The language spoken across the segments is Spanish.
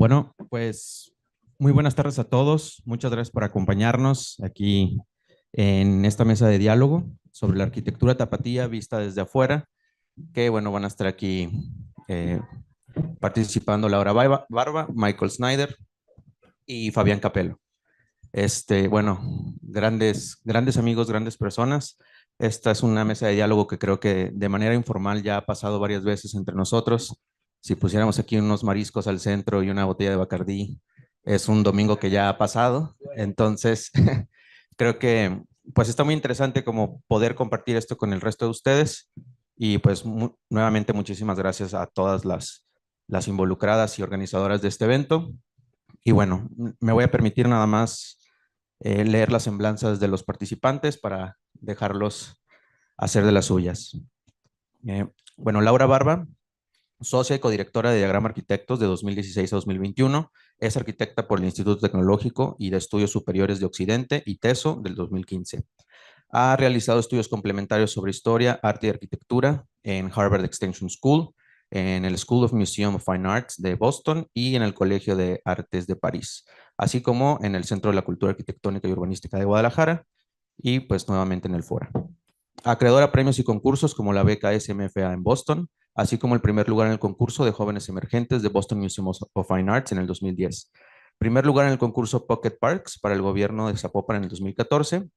Bueno, pues muy buenas tardes a todos. Muchas gracias por acompañarnos aquí en esta mesa de diálogo sobre la arquitectura tapatía vista desde afuera, que bueno, van a estar aquí eh, participando Laura Barba, Michael Snyder y Fabián Capello. Bueno, grandes amigos, grandes personas. Esta es una mesa de diálogo que creo que de manera informal ya ha pasado varias veces entre nosotros. Si pusiéramos aquí unos mariscos al centro y una botella de Bacardí, es un domingo que ya ha pasado. Entonces, creo que pues está muy interesante como poder compartir esto con el resto de ustedes. Y pues nuevamente muchísimas gracias a todas las involucradas y organizadoras de este evento. Y bueno, me voy a permitir nada más leer las semblanzas de los participantes para dejarlos hacer de las suyas. Bueno, Laura Barba, socia y codirectora de Diagrama Arquitectos de 2016 a 2021, es arquitecta por el Instituto Tecnológico y de Estudios Superiores de Occidente, ITESO, del 2015. Ha realizado estudios complementarios sobre historia, arte y arquitectura en Harvard Extension School, en el School of Museum of Fine Arts de Boston y en el Colegio de Artes de París, así como en el Centro de la Cultura Arquitectónica y Urbanística de Guadalajara y pues nuevamente en el Fora. Acreedora a premios y concursos como la beca SMFA en Boston, así como el primer lugar en el concurso de jóvenes emergentes de Boston Museum of Fine Arts en el 2010. Primer lugar en el concurso Pocket Parks para el gobierno de Zapopan en el 2014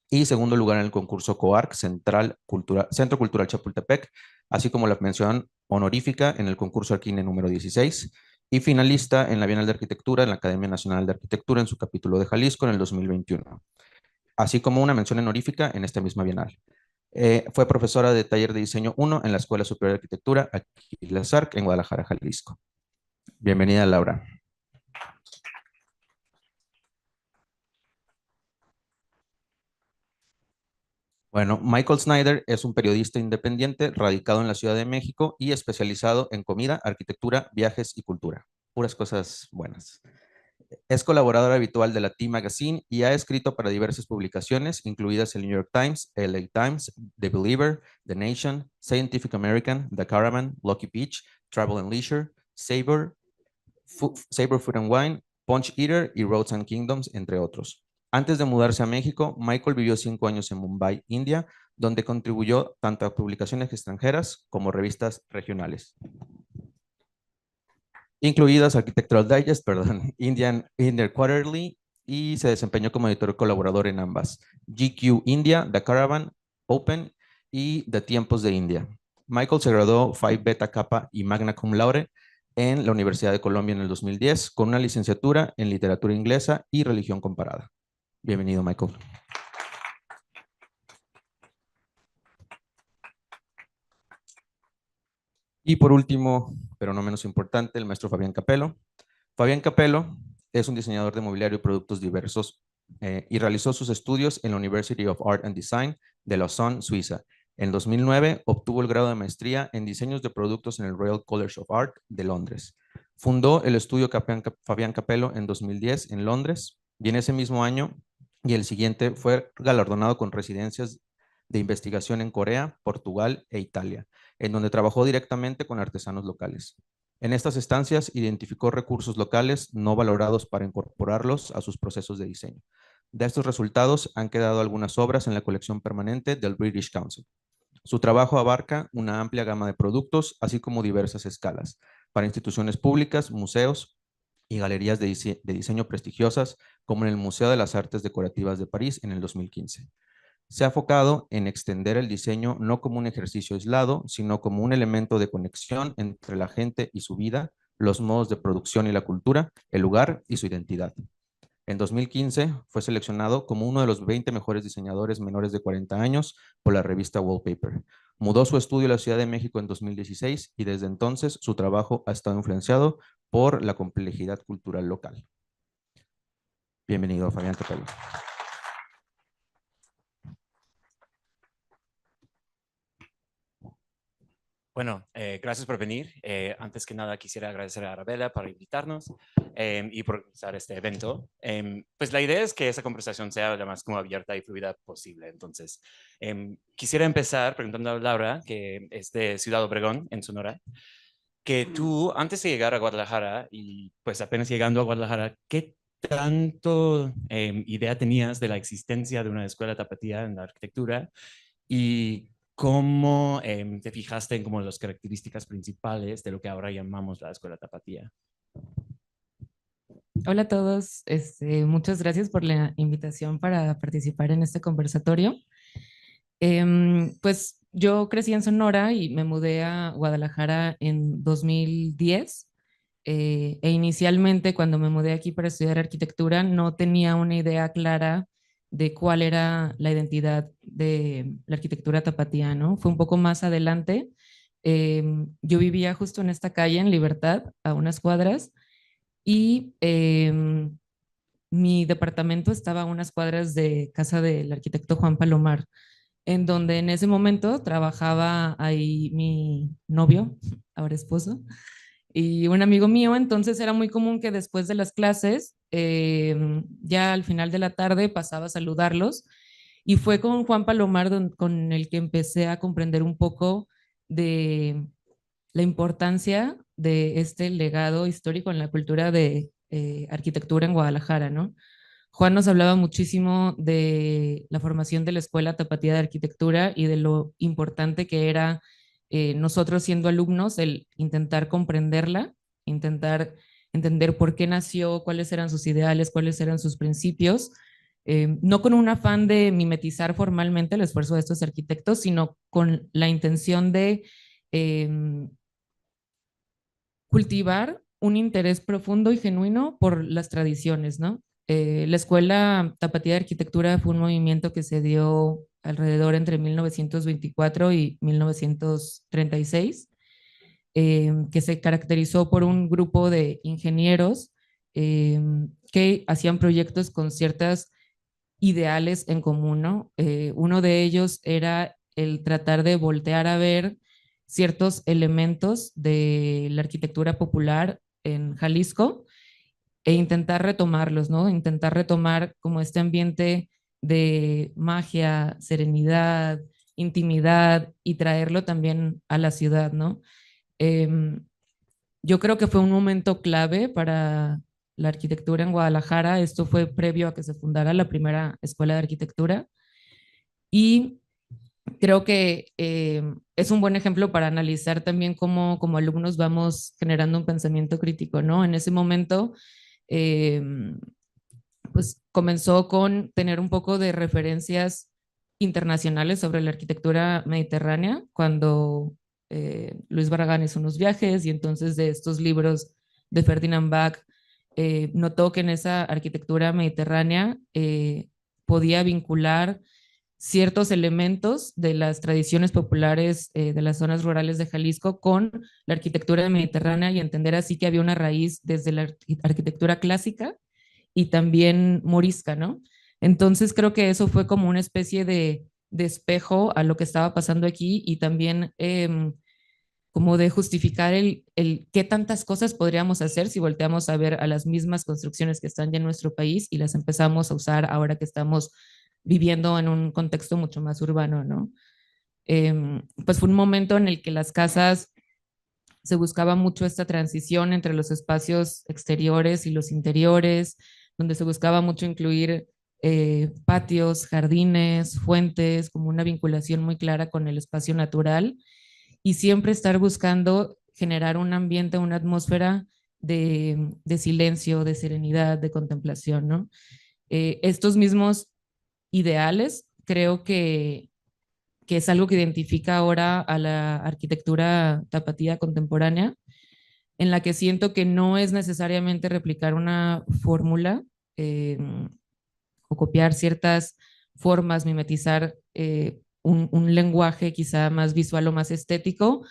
y segundo lugar en el concurso COARC Centro Cultural Chapultepec, así como la mención honorífica en el concurso Arquine número 16 y finalista en la Bienal de Arquitectura en la Academia Nacional de Arquitectura en su capítulo de Jalisco en el 2021, así como una mención honorífica en esta misma Bienal. Fue profesora de taller de diseño 1 en la Escuela Superior de Arquitectura Aquiles Arc en Guadalajara, Jalisco. Bienvenida, Laura. Bueno, Michael Snyder es un periodista independiente radicado en la Ciudad de México y especializado en comida, arquitectura, viajes y cultura. Puras cosas buenas. Es colaborador habitual de la T Magazine y ha escrito para diversas publicaciones, incluidas el New York Times, LA Times, The Believer, The Nation, Scientific American, The Caravan, Lucky Beach, Travel and Leisure, Saber Food and Wine, Punch Eater y Roads and Kingdoms, entre otros. Antes de mudarse a México, Michael vivió 5 años en Mumbai, India, donde contribuyó tanto a publicaciones extranjeras como revistas regionales, incluidas Architectural Digest, perdón, Indian Quarterly, y se desempeñó como editor colaborador en ambas, GQ India, The Caravan, Open y The Tiempos de India. Michael se graduó Phi Beta Kappa y Magna Cum Laude en la Universidad de Colombia en el 2010 con una licenciatura en literatura inglesa y religión comparada. Bienvenido, Michael. Y por último, pero no menos importante, el maestro Fabián Capello. Fabián Capello es un diseñador de mobiliario y productos diversos y realizó sus estudios en la University of Art and Design de Lausanne, Suiza. En 2009 obtuvo el grado de maestría en diseños de productos en el Royal College of Art de Londres. Fundó el estudio Fabián Capello en 2010 en Londres y en ese mismo año y el siguiente fue galardonado con residencias de investigación en Corea, Portugal e Italia, en donde trabajó directamente con artesanos locales. En estas estancias identificó recursos locales no valorados para incorporarlos a sus procesos de diseño. De estos resultados han quedado algunas obras en la colección permanente del British Council. Su trabajo abarca una amplia gama de productos, así como diversas escalas, para instituciones públicas, museos y galerías de diseño prestigiosas, como en el Museo de las Artes Decorativas de París en el 2015. Se ha enfocado en extender el diseño no como un ejercicio aislado, sino como un elemento de conexión entre la gente y su vida, los modos de producción y la cultura, el lugar y su identidad. En 2015 fue seleccionado como uno de los 20 mejores diseñadores menores de 40 años por la revista Wallpaper. Mudó su estudio a la Ciudad de México en 2016 y desde entonces su trabajo ha estado influenciado por la complejidad cultural local. Bienvenido, Fabián Capello. Bueno, gracias por venir. Antes que nada, quisiera agradecer a Arabella por invitarnos y por organizar este evento. Pues la idea es que esa conversación sea lo más como abierta y fluida posible. Entonces, quisiera empezar preguntando a Laura, que es de Ciudad Obregón, en Sonora, que tú, antes de llegar a Guadalajara y pues apenas llegando a Guadalajara, ¿qué tanto idea tenías de la existencia de una escuela tapatía en la arquitectura y cómo te fijaste en como las características principales de lo que ahora llamamos la escuela tapatía? Hola a todos, muchas gracias por la invitación para participar en este conversatorio. Pues yo crecí en Sonora y me mudé a Guadalajara en 2010. E inicialmente cuando me mudé aquí para estudiar arquitectura no tenía una idea clara de cuál era la identidad de la arquitectura tapatía, ¿no? Fue un poco más adelante. Yo vivía justo en esta calle, en Libertad, a unas cuadras, y mi departamento estaba a unas cuadras de casa del arquitecto Juan Palomar, en donde en ese momento trabajaba ahí mi novio, ahora esposo, y un amigo mío. Entonces era muy común que después de las clases, ya al final de la tarde, pasaba a saludarlos. Y fue con Juan Palomar con el que empecé a comprender un poco de la importancia de este legado histórico en la cultura de arquitectura en Guadalajara, ¿no? Juan nos hablaba muchísimo de la formación de la Escuela Tapatía de Arquitectura y de lo importante que era nosotros siendo alumnos el intentar comprenderla, intentar entender por qué nació, cuáles eran sus ideales, cuáles eran sus principios, no con un afán de mimetizar formalmente el esfuerzo de estos arquitectos, sino con la intención de cultivar un interés profundo y genuino por las tradiciones, ¿no? La Escuela Tapatía de Arquitectura fue un movimiento que se dio alrededor entre 1924 y 1936, que se caracterizó por un grupo de ingenieros que hacían proyectos con ciertas ideales en común, ¿no? Uno de ellos era el tratar de voltear a ver ciertos elementos de la arquitectura popular en Jalisco e intentar retomarlos, ¿no? Intentar retomar como este ambiente de magia, serenidad, intimidad y traerlo también a la ciudad, ¿no? Eh, yo creo que fue un momento clave para la arquitectura en Guadalajara. Esto fue previo a que se fundara la primera escuela de arquitectura y creo que es un buen ejemplo para analizar también cómo como alumnos vamos generando un pensamiento crítico, ¿no? En ese momento, eh, pues comenzó con tener un poco de referencias internacionales sobre la arquitectura mediterránea, cuando Luis Barragán hizo unos viajes y entonces de estos libros de Ferdinand Bach notó que en esa arquitectura mediterránea podía vincular ciertos elementos de las tradiciones populares de las zonas rurales de Jalisco con la arquitectura mediterránea y entender así que había una raíz desde la arquitectura clásica y también morisca, ¿no? Entonces creo que eso fue como una especie de espejo a lo que estaba pasando aquí y también como de justificar el qué tantas cosas podríamos hacer si volteamos a ver a las mismas construcciones que están ya en nuestro país y las empezamos a usar ahora que estamos viviendo en un contexto mucho más urbano, ¿no? Pues fue un momento en el que las casas se buscaba mucho esta transición entre los espacios exteriores y los interiores, donde se buscaba mucho incluir patios, jardines, fuentes, como una vinculación muy clara con el espacio natural y siempre estar buscando generar un ambiente, una atmósfera de silencio, de serenidad, de contemplación, ¿no? Estos mismos ideales creo que es algo que identifica ahora a la arquitectura tapatía contemporánea, en la que siento que no es necesariamente replicar una fórmula o copiar ciertas formas, mimetizar un lenguaje quizá más visual o más estético,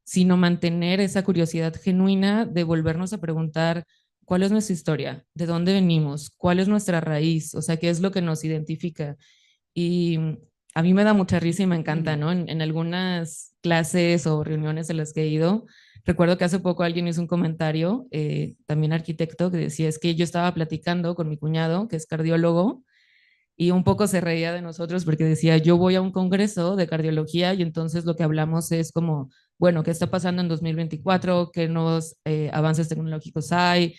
sino mantener esa curiosidad genuina de volvernos a preguntar cuál es nuestra historia, de dónde venimos, cuál es nuestra raíz, o sea, qué es lo que nos identifica. Y a mí me da mucha risa y me encanta, ¿no? En algunas clases o reuniones en las que he ido, recuerdo que hace poco alguien hizo un comentario, también arquitecto, que decía, es que yo estaba platicando con mi cuñado, que es cardiólogo, y un poco se reía de nosotros porque decía, yo voy a un congreso de cardiología y entonces lo que hablamos es como bueno, ¿qué está pasando en 2024? ¿Qué nuevos avances tecnológicos hay?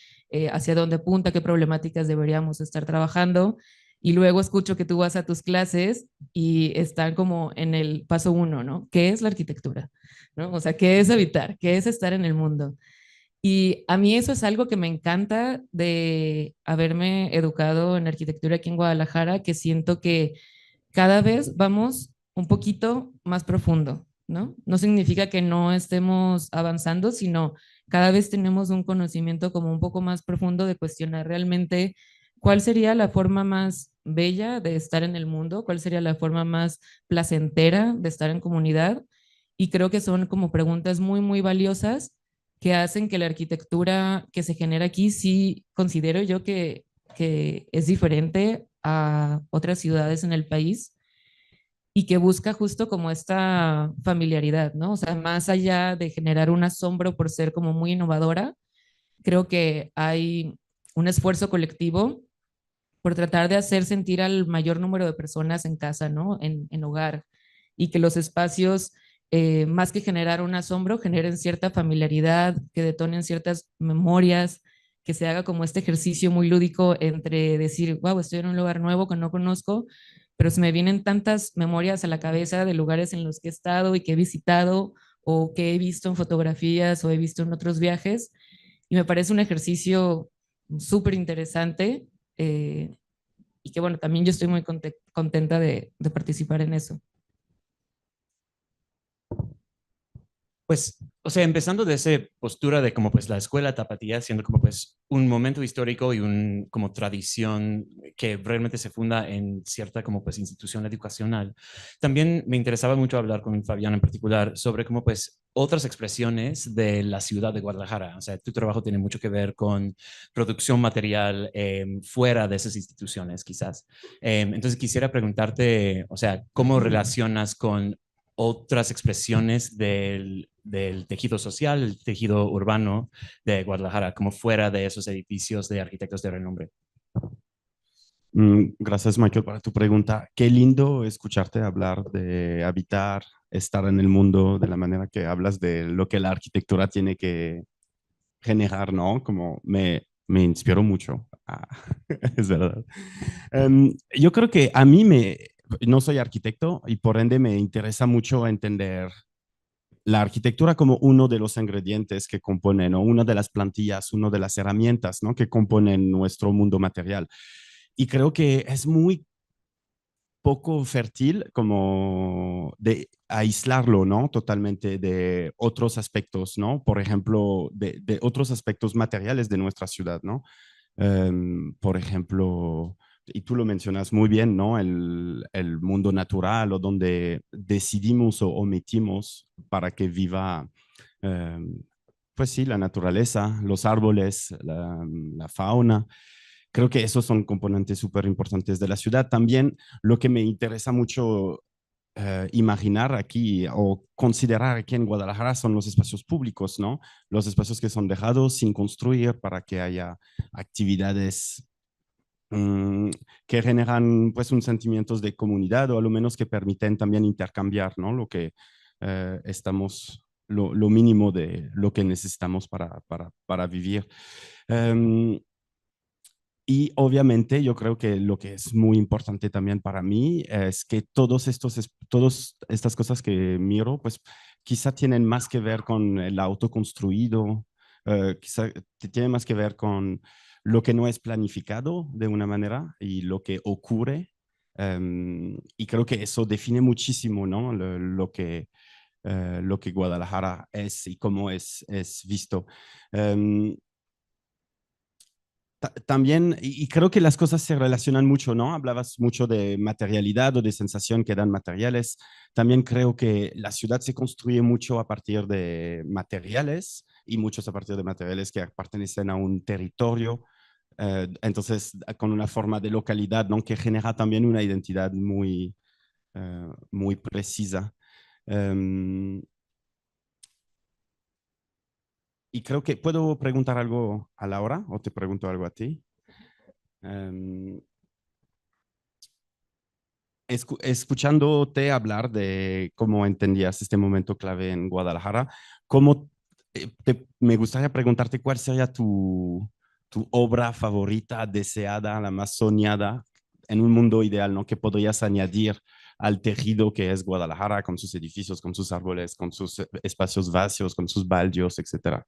¿Hacia dónde apunta? ¿Qué problemáticas deberíamos estar trabajando? Y luego escucho que tú vas a tus clases y están como en el paso uno, ¿no? ¿Qué es la arquitectura? ¿No? O sea, ¿qué es habitar? ¿Qué es estar en el mundo? Y a mí eso es algo que me encanta de haberme educado en arquitectura aquí en Guadalajara, que siento que cada vez vamos un poquito más profundo, ¿no? No significa que no estemos avanzando, sino cada vez tenemos un conocimiento como un poco más profundo de cuestionar realmente cuál sería la forma más bella de estar en el mundo, cuál sería la forma más placentera de estar en comunidad. Y creo que son como preguntas muy, muy valiosas que hacen que la arquitectura que se genera aquí sí considero yo que es diferente a otras ciudades en el país y que busca justo como esta familiaridad, ¿no? O sea, más allá de generar un asombro por ser como muy innovadora, creo que hay un esfuerzo colectivo por tratar de hacer sentir al mayor número de personas en casa, ¿no? En hogar, y que los espacios, más que generar un asombro, generen cierta familiaridad, que detonen ciertas memorias, que se haga como este ejercicio muy lúdico entre decir, wow, estoy en un lugar nuevo que no conozco, pero se me vienen tantas memorias a la cabeza de lugares en los que he estado y que he visitado o que he visto en fotografías o he visto en otros viajes. Y me parece un ejercicio súper interesante, eh, y que bueno, también yo estoy muy contenta de participar en eso. Pues, o sea, empezando de esa postura de como pues la escuela tapatía siendo como pues un momento histórico y un como tradición que realmente se funda en cierta como pues institución educacional, también me interesaba mucho hablar con Fabián en particular sobre como pues otras expresiones de la ciudad de Guadalajara. O sea, tu trabajo tiene mucho que ver con producción material fuera de esas instituciones, quizás. Entonces quisiera preguntarte, o sea, ¿cómo relacionas con otras expresiones del tejido social, el tejido urbano de Guadalajara, como fuera de esos edificios de arquitectos de renombre? Gracias, Michael, por tu pregunta. Qué lindo escucharte hablar de habitar, estar en el mundo, de la manera que hablas de lo que la arquitectura tiene que generar, ¿no? Como me inspiró mucho. Es verdad. Yo creo que no soy arquitecto y por ende me interesa mucho entender la arquitectura como uno de los ingredientes que componen, ¿no? Una de las plantillas, una de las herramientas, ¿no? Que componen nuestro mundo material. Y creo que es muy poco fértil como de aislarlo, ¿no? Totalmente de otros aspectos, ¿no? Por ejemplo, de otros aspectos materiales de nuestra ciudad, ¿no? Por ejemplo, y tú lo mencionas muy bien, ¿no? El mundo natural o donde decidimos o omitimos para que viva, pues sí, la naturaleza, los árboles, la fauna. Creo que esos son componentes súper importantes de la ciudad. También lo que me interesa mucho imaginar aquí o considerar aquí en Guadalajara son los espacios públicos, ¿no? Los espacios que son dejados sin construir para que haya actividades mm, que generan pues un sentimiento de comunidad o a lo menos que permiten también intercambiar, ¿no? Lo que lo mínimo de lo que necesitamos para vivir. Um, y obviamente yo creo que lo que es muy importante también para mí es que todas estas cosas que miro, pues quizá tienen más que ver con el auto construido, quizá tiene más que ver con lo que no es planificado de una manera y lo que ocurre. Y creo que eso define muchísimo, ¿no? Lo que Guadalajara es y cómo es visto. Um, También, y creo que las cosas se relacionan mucho, ¿no? Hablabas mucho de materialidad o de sensación que dan materiales. También creo que la ciudad se construye mucho a partir de materiales y muchos a partir de materiales que pertenecen a un territorio. Entonces, con una forma de localidad, ¿no? Que genera también una identidad muy precisa. Um, y creo que puedo preguntar algo a Laura o te pregunto algo a ti. Um, Escuchándote hablar de cómo entendías este momento clave en Guadalajara, ¿cómo me gustaría preguntarte cuál sería tu obra favorita, deseada, la más soñada en un mundo ideal, ¿no? Que podrías añadir al tejido que es Guadalajara, con sus edificios, con sus árboles, con sus espacios vacíos, con sus baldíos, etcétera.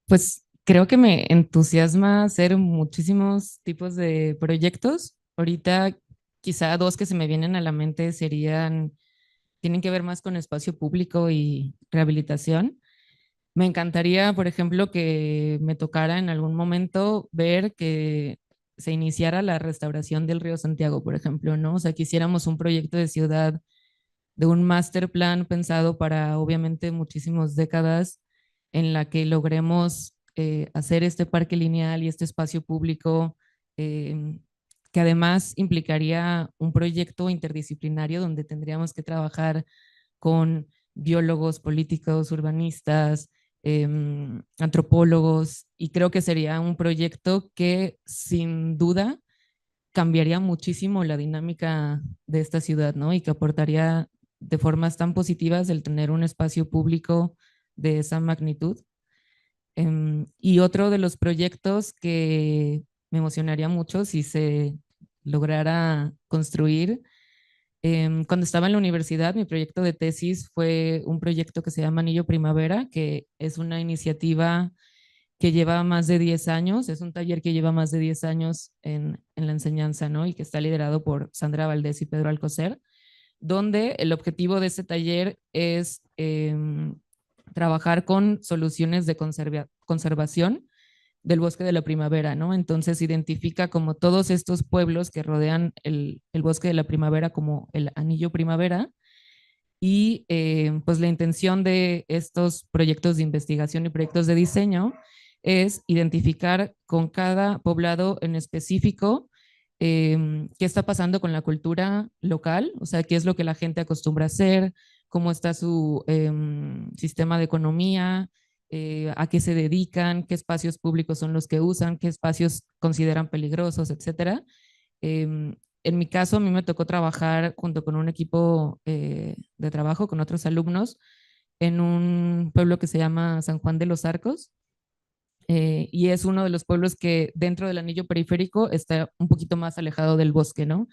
Pues creo que me entusiasma hacer muchísimos tipos de proyectos. Ahorita quizá dos que se me vienen a la mente tienen que ver más con espacio público y rehabilitación. Me encantaría, por ejemplo, que me tocara en algún momento ver que se iniciara la restauración del río Santiago, por ejemplo, ¿no? O sea, que hiciéramos un proyecto de ciudad, de un master plan pensado para, obviamente, muchísimas décadas, en la que logremos hacer este parque lineal y este espacio público, eh, que además implicaría un proyecto interdisciplinario donde tendríamos que trabajar con biólogos, políticos, urbanistas, antropólogos, y creo que sería un proyecto que sin duda cambiaría muchísimo la dinámica de esta ciudad, ¿no? Y que aportaría de formas tan positivas el tener un espacio público de esa magnitud. Y otro de los proyectos que me emocionaría mucho si se lograra construir, cuando estaba en la universidad, mi proyecto de tesis fue un proyecto que se llama Anillo Primavera, que es una iniciativa que lleva más de 10 años, es un taller que lleva más de 10 años en la enseñanza, ¿no? Y que está liderado por Sandra Valdés y Pedro Alcocer, donde el objetivo de este taller es trabajar con soluciones de conservación del bosque de la primavera, ¿no? Entonces identifica como todos estos pueblos que rodean el bosque de la primavera como el anillo primavera, y pues la intención de estos proyectos de investigación y proyectos de diseño es identificar con cada poblado en específico qué está pasando con la cultura local, o sea, qué es lo que la gente acostumbra a hacer, cómo está su sistema de economía, a qué se dedican, qué espacios públicos son los que usan, qué espacios consideran peligrosos, etcétera. En mi caso, a mí me tocó trabajar junto con un equipo de trabajo, con otros alumnos, en un pueblo que se llama San Juan de los Arcos, y es uno de los pueblos que dentro del anillo periférico está un poquito más alejado del bosque, ¿no?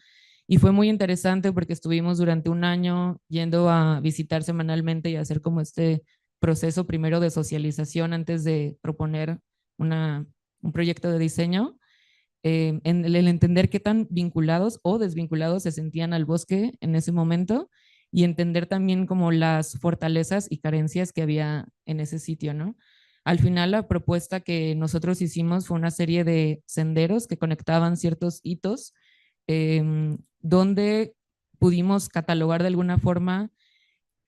Y fue muy interesante porque estuvimos durante un año yendo a visitar semanalmente y hacer como este proceso primero de socialización antes de proponer un proyecto de diseño, en el entender qué tan vinculados o desvinculados se sentían al bosque en ese momento, y entender también como las fortalezas y carencias que había en ese sitio, ¿no? Al final la propuesta que nosotros hicimos fue una serie de senderos que conectaban ciertos hitos, donde pudimos catalogar de alguna forma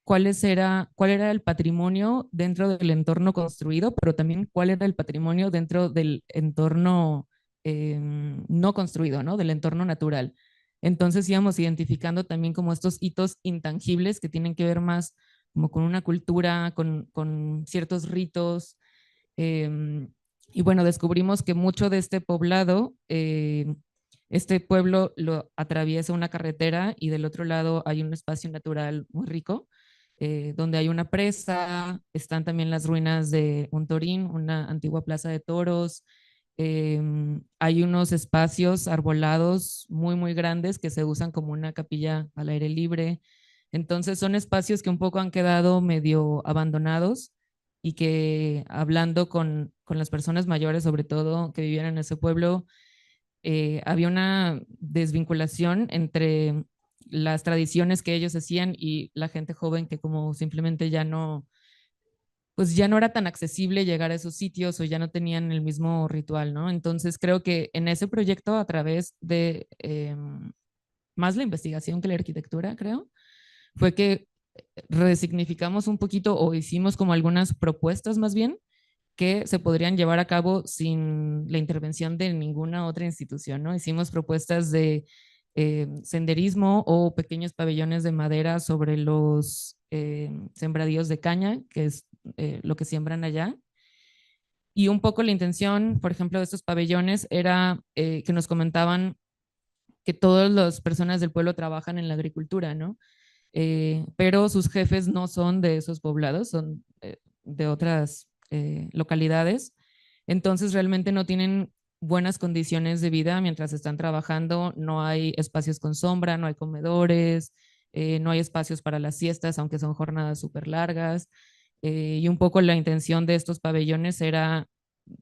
cuál era el patrimonio dentro del entorno construido, pero también cuál era el patrimonio dentro del entorno no construido, ¿no? Del entorno natural. Entonces íbamos identificando también como estos hitos intangibles que tienen que ver más como con una cultura, con ciertos ritos. Y bueno, descubrimos que mucho de este poblado, este pueblo lo atraviesa una carretera y del otro lado hay un espacio natural muy rico, donde hay una presa, están también las ruinas de un torín, una antigua plaza de toros, hay unos espacios arbolados muy, muy grandes que se usan como una capilla al aire libre. Entonces son espacios que un poco han quedado medio abandonados, y que hablando con las personas mayores, sobre todo que vivían en ese pueblo, había una desvinculación entre las tradiciones que ellos hacían y la gente joven que como simplemente ya no, pues ya no era tan accesible llegar a esos sitios o ya no tenían el mismo ritual, ¿no? Entonces creo que en ese proyecto, a través de más la investigación que la arquitectura, creo, fue que resignificamos un poquito o hicimos como algunas propuestas más bien que se podrían llevar a cabo sin la intervención de ninguna otra institución, ¿no? Hicimos propuestas de senderismo o pequeños pabellones de madera sobre los sembradíos de caña, que es lo que siembran allá. Y un poco la intención, por ejemplo, de estos pabellones era que nos comentaban que todas las personas del pueblo trabajan en la agricultura, ¿no? Pero sus jefes no son de esos poblados, son de otras localidades. Entonces realmente no tienen buenas condiciones de vida mientras están trabajando, no hay espacios con sombra, no hay comedores, no hay espacios para las siestas, aunque son jornadas súper largas. Y un poco la intención de estos pabellones era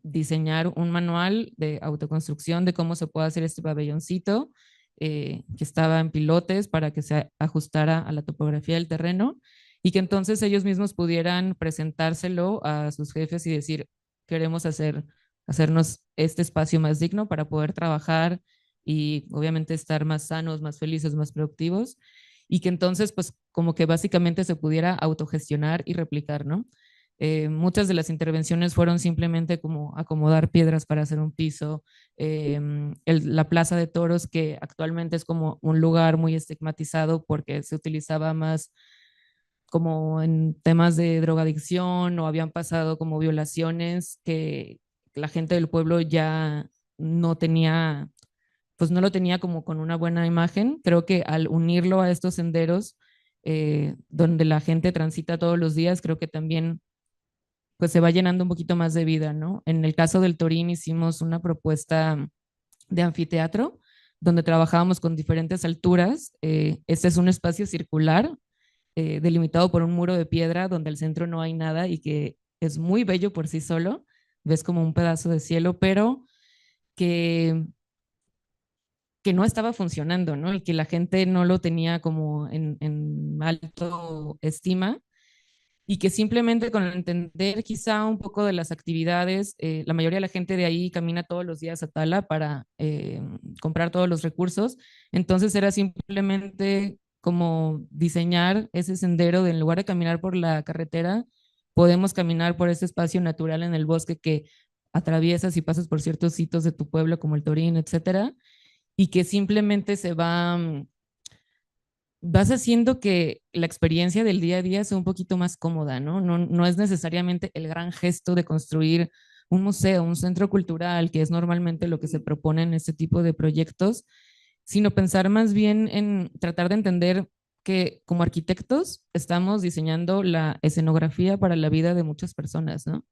diseñar un manual de autoconstrucción de cómo se puede hacer este pabelloncito, que estaba en pilotes para que se ajustara a la topografía del terreno y que entonces ellos mismos pudieran presentárselo a sus jefes y decir, queremos hacernos este espacio más digno para poder trabajar y obviamente estar más sanos, más felices, más productivos y que entonces pues como que básicamente se pudiera autogestionar y replicar, ¿no? Muchas de las intervenciones fueron simplemente como acomodar piedras para hacer un piso, la Plaza de Toros, que actualmente es como un lugar muy estigmatizado porque se utilizaba más como en temas de drogadicción o habían pasado como violaciones que la gente del pueblo ya no tenía, pues no lo tenía como con una buena imagen. Creo que al unirlo a estos senderos donde la gente transita todos los días, creo que también pues se va llenando un poquito más de vida, ¿no? En el caso del Torín hicimos una propuesta de anfiteatro donde trabajábamos con diferentes alturas. Este es un espacio circular delimitado por un muro de piedra donde al centro no hay nada y que es muy bello por sí solo. Ves como un pedazo de cielo, pero que, que no estaba funcionando, ¿no? Y que la gente no lo tenía como en alto estima y que simplemente con entender quizá un poco de las actividades, la mayoría de la gente de ahí camina todos los días a Tala para comprar todos los recursos, entonces era simplemente como diseñar ese sendero de en lugar de caminar por la carretera, podemos caminar por ese espacio natural en el bosque que atraviesas y pasas por ciertos sitios de tu pueblo como el Torín, etcétera, y que simplemente vas haciendo que la experiencia del día a día sea un poquito más cómoda, ¿no? No es necesariamente el gran gesto de construir un museo, un centro cultural, que es normalmente lo que se propone en este tipo de proyectos, sino pensar más bien en tratar de entender que como arquitectos estamos diseñando la escenografía para la vida de muchas personas, ¿no?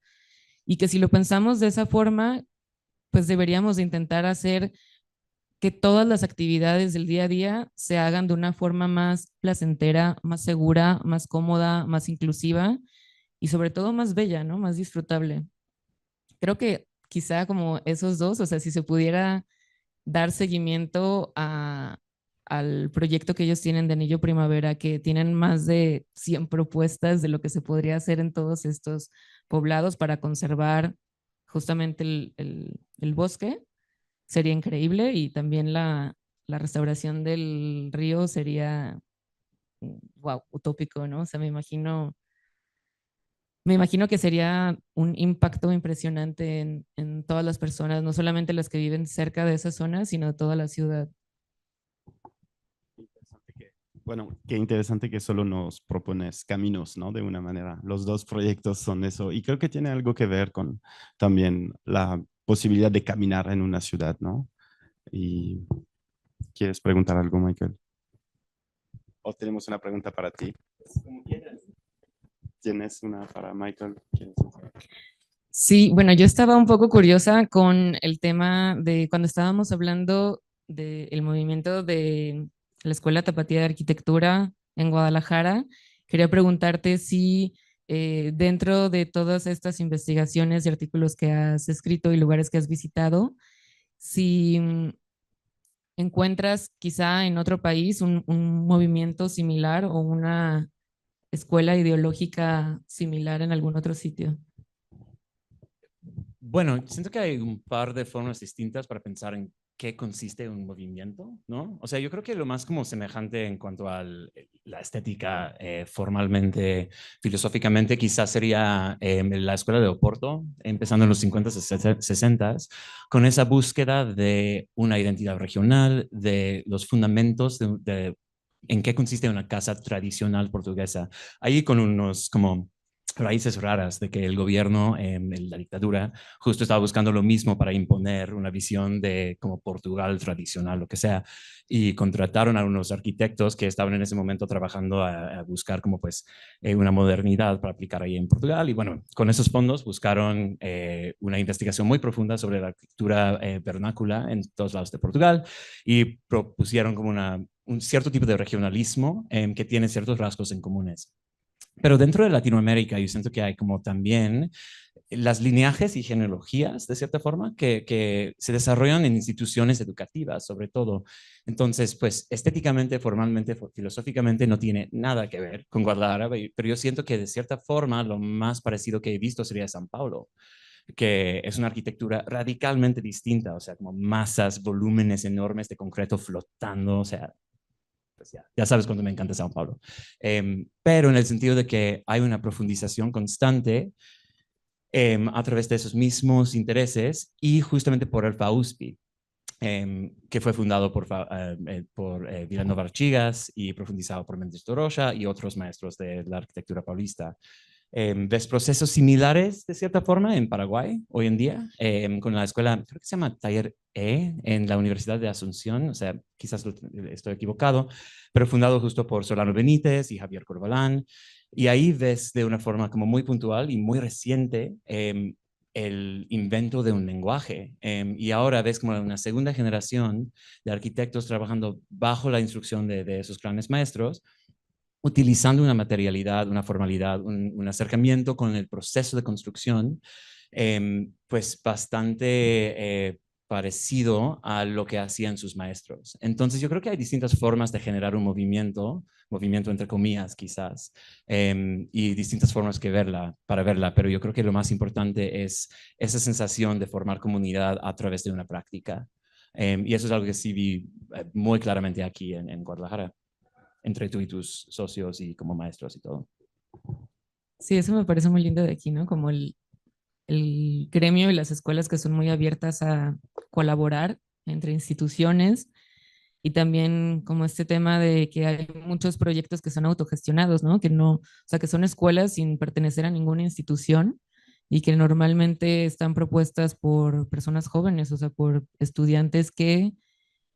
Y que si lo pensamos de esa forma, pues deberíamos de intentar hacer que todas las actividades del día a día se hagan de una forma más placentera, más segura, más cómoda, más inclusiva y sobre todo más bella, ¿no? Más disfrutable. Creo que quizá como esos dos, o sea, si se pudiera dar seguimiento al proyecto que ellos tienen de Anillo Primavera, que tienen más de 100 propuestas de lo que se podría hacer en todos estos poblados para conservar justamente el bosque, sería increíble y también la restauración del río sería, wow, utópico, ¿no? O sea, me imagino que sería un impacto impresionante en todas las personas, no solamente las que viven cerca de esa zona, sino toda la ciudad. Bueno, qué interesante que solo nos propones caminos, ¿no? De una manera. Los dos proyectos son eso. Y creo que tiene algo que ver con también la posibilidad de caminar en una ciudad, ¿no? Y ¿quieres preguntar algo, Michael? ¿O tenemos una pregunta para ti? Como quieras. ¿Tienes una para Michael? Sí, bueno, yo estaba un poco curiosa con el tema de cuando estábamos hablando del movimiento de la Escuela Tapatía de Arquitectura en Guadalajara. Quería preguntarte si dentro de todas estas investigaciones y artículos que has escrito y lugares que has visitado, si encuentras quizá en otro país un movimiento similar o una escuela ideológica similar en algún otro sitio. Bueno, siento que hay un par de formas distintas para pensar en qué consiste un movimiento, ¿no? O sea, yo creo que lo más como semejante en cuanto a la estética formalmente, filosóficamente, quizás sería la escuela de Oporto, empezando en los 50, 60, con esa búsqueda de una identidad regional, de los fundamentos de en qué consiste una casa tradicional portuguesa. Ahí con unos como raíces raras de que el gobierno, la dictadura, justo estaba buscando lo mismo para imponer una visión de como Portugal tradicional, lo que sea, y contrataron a unos arquitectos que estaban en ese momento trabajando a buscar como pues una modernidad para aplicar ahí en Portugal, y bueno, con esos fondos buscaron una investigación muy profunda sobre la arquitectura vernácula en todos lados de Portugal, y propusieron como un cierto tipo de regionalismo que tiene ciertos rasgos en comunes. Pero dentro de Latinoamérica yo siento que hay como también las lineajes y genealogías, de cierta forma, que se desarrollan en instituciones educativas, sobre todo. Entonces, pues estéticamente, formalmente, filosóficamente no tiene nada que ver con Guadalajara, pero yo siento que de cierta forma lo más parecido que he visto sería San Paulo, que es una arquitectura radicalmente distinta, o sea, como masas, volúmenes enormes de concreto flotando, o sea, pues ya sabes cuánto me encanta Sao Paulo. Pero en el sentido de que hay una profundización constante a través de esos mismos intereses y justamente por el FAUSP, que fue fundado por Vilanova Artigas y profundizado por Mendes de Rocha y otros maestros de la arquitectura paulista. ¿Ves procesos similares, de cierta forma, en Paraguay hoy en día? Con la escuela, creo que se llama Taller E, en la Universidad de Asunción, o sea, quizás estoy equivocado, pero fundado justo por Solano Benítez y Javier Corbalán. Y ahí ves de una forma como muy puntual y muy reciente el invento de un lenguaje. Y ahora ves como una segunda generación de arquitectos trabajando bajo la instrucción de esos grandes maestros, utilizando una materialidad, una formalidad, un acercamiento con el proceso de construcción, pues bastante parecido a lo que hacían sus maestros. Entonces yo creo que hay distintas formas de generar un movimiento entre comillas quizás, y distintas formas para verla, pero yo creo que lo más importante es esa sensación de formar comunidad a través de una práctica. Y eso es algo que sí vi muy claramente aquí en Guadalajara, entre tú y tus socios y como maestros y todo. Sí, eso me parece muy lindo de aquí, ¿no? Como el gremio y las escuelas que son muy abiertas a colaborar entre instituciones y también como este tema de que hay muchos proyectos que son autogestionados, ¿no? Que no, o sea, que son escuelas sin pertenecer a ninguna institución y que normalmente están propuestas por personas jóvenes, o sea, por estudiantes que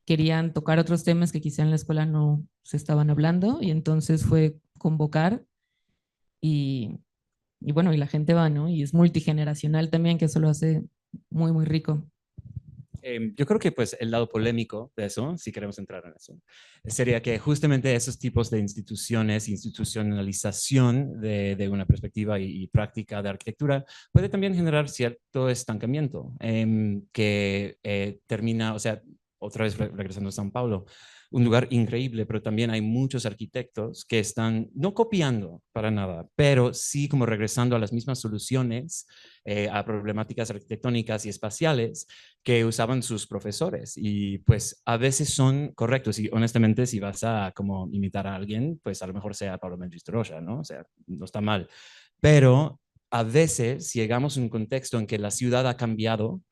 querían tocar otros temas que quizá en la escuela no se estaban hablando y entonces fue convocar y, y bueno, y la gente va, ¿no? Y es multigeneracional también, que eso lo hace muy, muy rico. Yo creo que pues el lado polémico de eso, si queremos entrar en eso, sería que justamente esos tipos de instituciones, institucionalización de una perspectiva y práctica de arquitectura puede también generar cierto estancamiento que termina, o sea, otra vez regresando a San Paulo, un lugar increíble, pero también hay muchos arquitectos que están no copiando para nada, pero sí como regresando a las mismas soluciones a problemáticas arquitectónicas y espaciales que usaban sus profesores, y pues a veces son correctos, y honestamente si vas a como imitar a alguien, pues a lo mejor sea Pablo Mendes de Rocha, ¿no? O sea, no está mal, pero a veces llegamos a un contexto en que la ciudad ha cambiado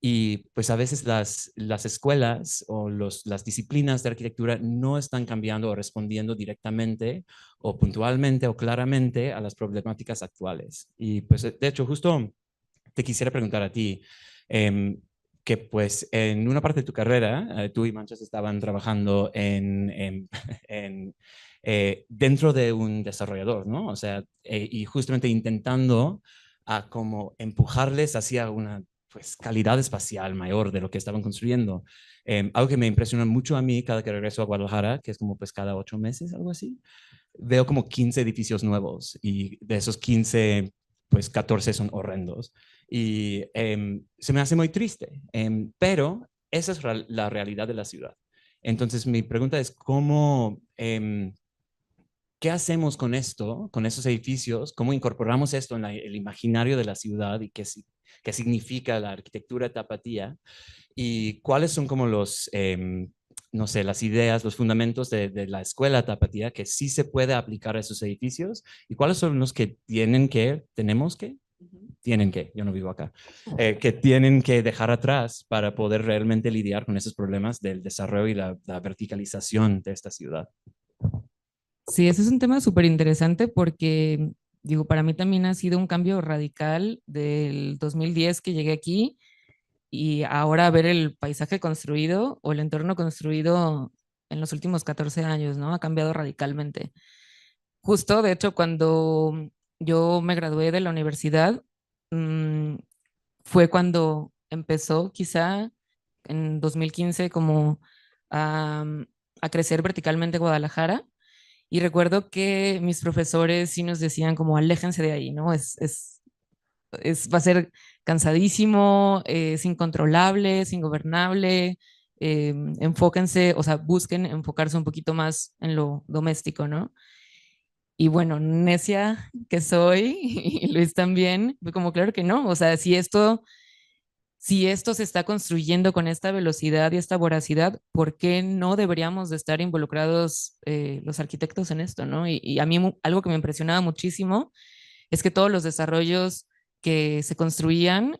y pues a veces las escuelas o las disciplinas de arquitectura no están cambiando o respondiendo directamente o puntualmente o claramente a las problemáticas actuales. Y pues de hecho justo te quisiera preguntar a ti, eh, que pues en una parte de tu carrera, tú y Manchas estaban trabajando dentro de un desarrollador, ¿no? O sea, y justamente intentando a como empujarles hacia una pues calidad espacial mayor de lo que estaban construyendo. Algo que me impresiona mucho a mí cada que regreso a Guadalajara, que es como pues cada 8 meses, algo así, veo como 15 edificios nuevos y de esos 15, pues 14 son horrendos. Y se me hace muy triste, pero esa es la realidad de la ciudad. Entonces mi pregunta es, ¿qué hacemos con esto, con esos edificios? ¿Cómo incorporamos esto en el imaginario de la ciudad y qué significa la arquitectura tapatía? ¿Y cuáles son como no sé, las ideas, los fundamentos de la escuela tapatía que sí se puede aplicar a esos edificios? ¿Y cuáles son los que yo no vivo acá, que tienen que dejar atrás para poder realmente lidiar con esos problemas del desarrollo y la verticalización de esta ciudad? Sí, ese es un tema súper interesante porque digo, para mí también ha sido un cambio radical del 2010 que llegué aquí y ahora ver el paisaje construido o el entorno construido en los últimos 14 años, ¿no? Ha cambiado radicalmente. Justo, de hecho, cuando yo me gradué de la universidad, mm, fue cuando empezó quizá en 2015 como a, a crecer verticalmente Guadalajara. Y recuerdo que mis profesores sí nos decían como aléjense de ahí, ¿no? Va a ser cansadísimo, es incontrolable, es ingobernable. Enfóquense, o sea, busquen enfocarse un poquito más en lo doméstico, ¿no? Y bueno, necia que soy, y Luis también, fue como claro que no, o sea, si esto se está construyendo con esta velocidad y esta voracidad, ¿por qué no deberíamos de estar involucrados los arquitectos en esto, ¿no? Y a mí algo que me impresionaba muchísimo es que todos los desarrollos que se construían,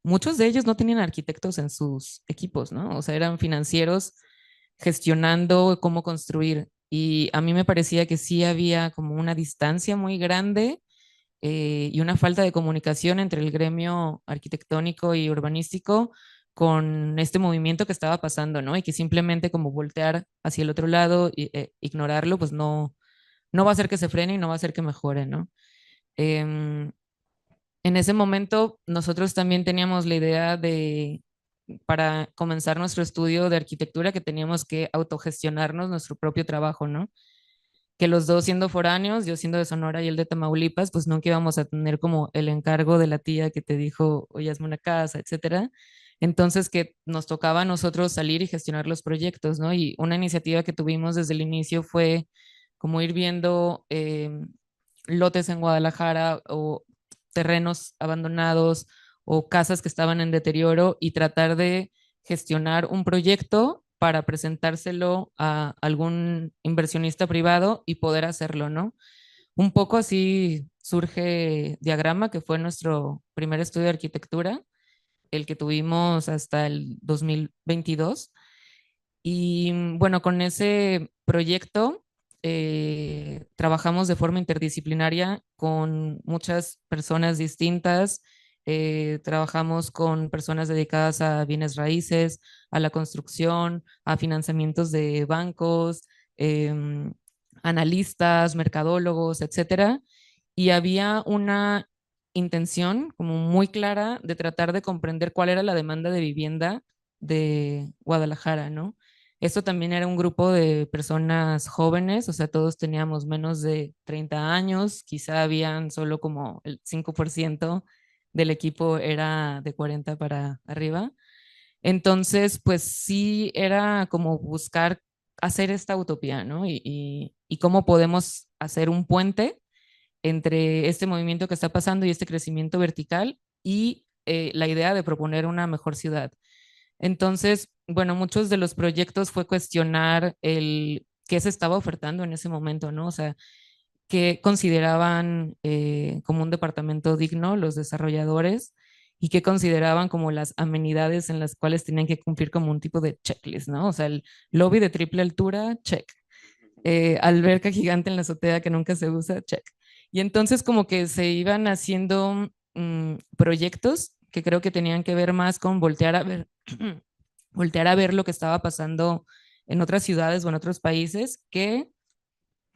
muchos de ellos no tenían arquitectos en sus equipos, ¿no? O sea, eran financieros gestionando cómo construir. Y a mí me parecía que sí había como una distancia muy grande y una falta de comunicación entre el gremio arquitectónico y urbanístico con este movimiento que estaba pasando, ¿no? Y que simplemente como voltear hacia el otro lado e ignorarlo, pues no va a hacer que se frene y no va a hacer que mejore, ¿no? Em, en ese momento nosotros también teníamos la idea de, para comenzar nuestro estudio de arquitectura, que teníamos que autogestionarnos nuestro propio trabajo, ¿no? Que los dos siendo foráneos, yo siendo de Sonora y él de Tamaulipas, pues nunca íbamos a tener como el encargo de la tía que te dijo, oye, hazme una casa, etcétera. Entonces que nos tocaba a nosotros salir y gestionar los proyectos, ¿no? Y una iniciativa que tuvimos desde el inicio fue como ir viendo lotes en Guadalajara o terrenos abandonados o casas que estaban en deterioro y tratar de gestionar un proyecto para presentárselo a algún inversionista privado y poder hacerlo, ¿no? Un poco así surge Diagrama, que fue nuestro primer estudio de arquitectura, el que tuvimos hasta el 2022. Y bueno, con ese proyecto trabajamos de forma interdisciplinaria con muchas personas distintas. Trabajamos con personas dedicadas a bienes raíces, a la construcción, a financiamientos de bancos, analistas, mercadólogos, etcétera. Y había una intención como muy clara de tratar de comprender cuál era la demanda de vivienda de Guadalajara, ¿no? Esto también era un grupo de personas jóvenes, o sea, todos teníamos menos de 30 años, quizá habían solo como el 5% del equipo era de 40 para arriba. Entonces, pues sí era como buscar hacer esta utopía, ¿no? Y cómo podemos hacer un puente entre este movimiento que está pasando y este crecimiento vertical y la idea de proponer una mejor ciudad. Entonces, bueno, muchos de los proyectos fue cuestionar el qué se estaba ofertando en ese momento, ¿no? O sea, qué consideraban como un departamento digno los desarrolladores y qué consideraban como las amenidades en las cuales tenían que cumplir como un tipo de checklist, ¿no? O sea, el lobby de triple altura, check. Alberca gigante en la azotea que nunca se usa, check. Y entonces como que se iban haciendo proyectos que creo que tenían que ver más con voltear a ver, voltear a ver lo que estaba pasando en otras ciudades o en otros países, que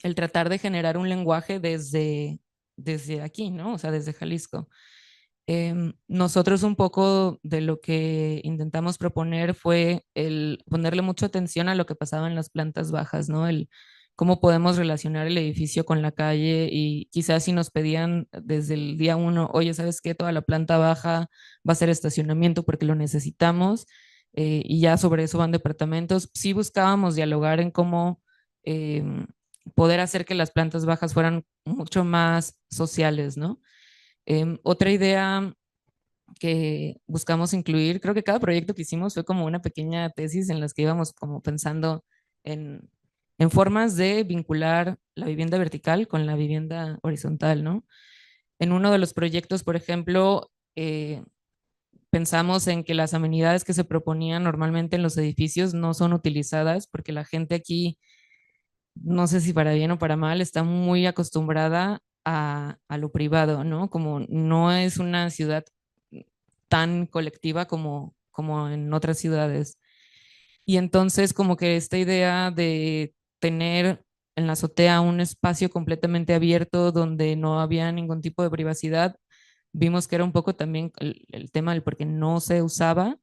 el tratar de generar un lenguaje desde aquí, ¿no? O sea, desde Jalisco. Nosotros un poco de lo que intentamos proponer fue el ponerle mucha atención a lo que pasaba en las plantas bajas, ¿no? El cómo podemos relacionar el edificio con la calle y quizás si nos pedían desde el día uno, oye, ¿sabes qué? Toda la planta baja va a ser estacionamiento porque lo necesitamos y ya sobre eso van departamentos. Sí buscábamos dialogar en cómo poder hacer que las plantas bajas fueran mucho más sociales, ¿no? Otra idea que buscamos incluir, creo que cada proyecto que hicimos fue como una pequeña tesis en las que íbamos como pensando en, en formas de vincular la vivienda vertical con la vivienda horizontal, ¿no? En uno de los proyectos, por ejemplo, pensamos en que las amenidades que se proponían normalmente en los edificios no son utilizadas porque la gente aquí, no sé si para bien o para mal, está muy acostumbrada a lo privado, ¿no? Como no es una ciudad tan colectiva como en otras ciudades. Y entonces como que esta idea de tener en la azotea un espacio completamente abierto donde no había ningún tipo de privacidad, vimos que era un poco también el tema del por qué no se usaba.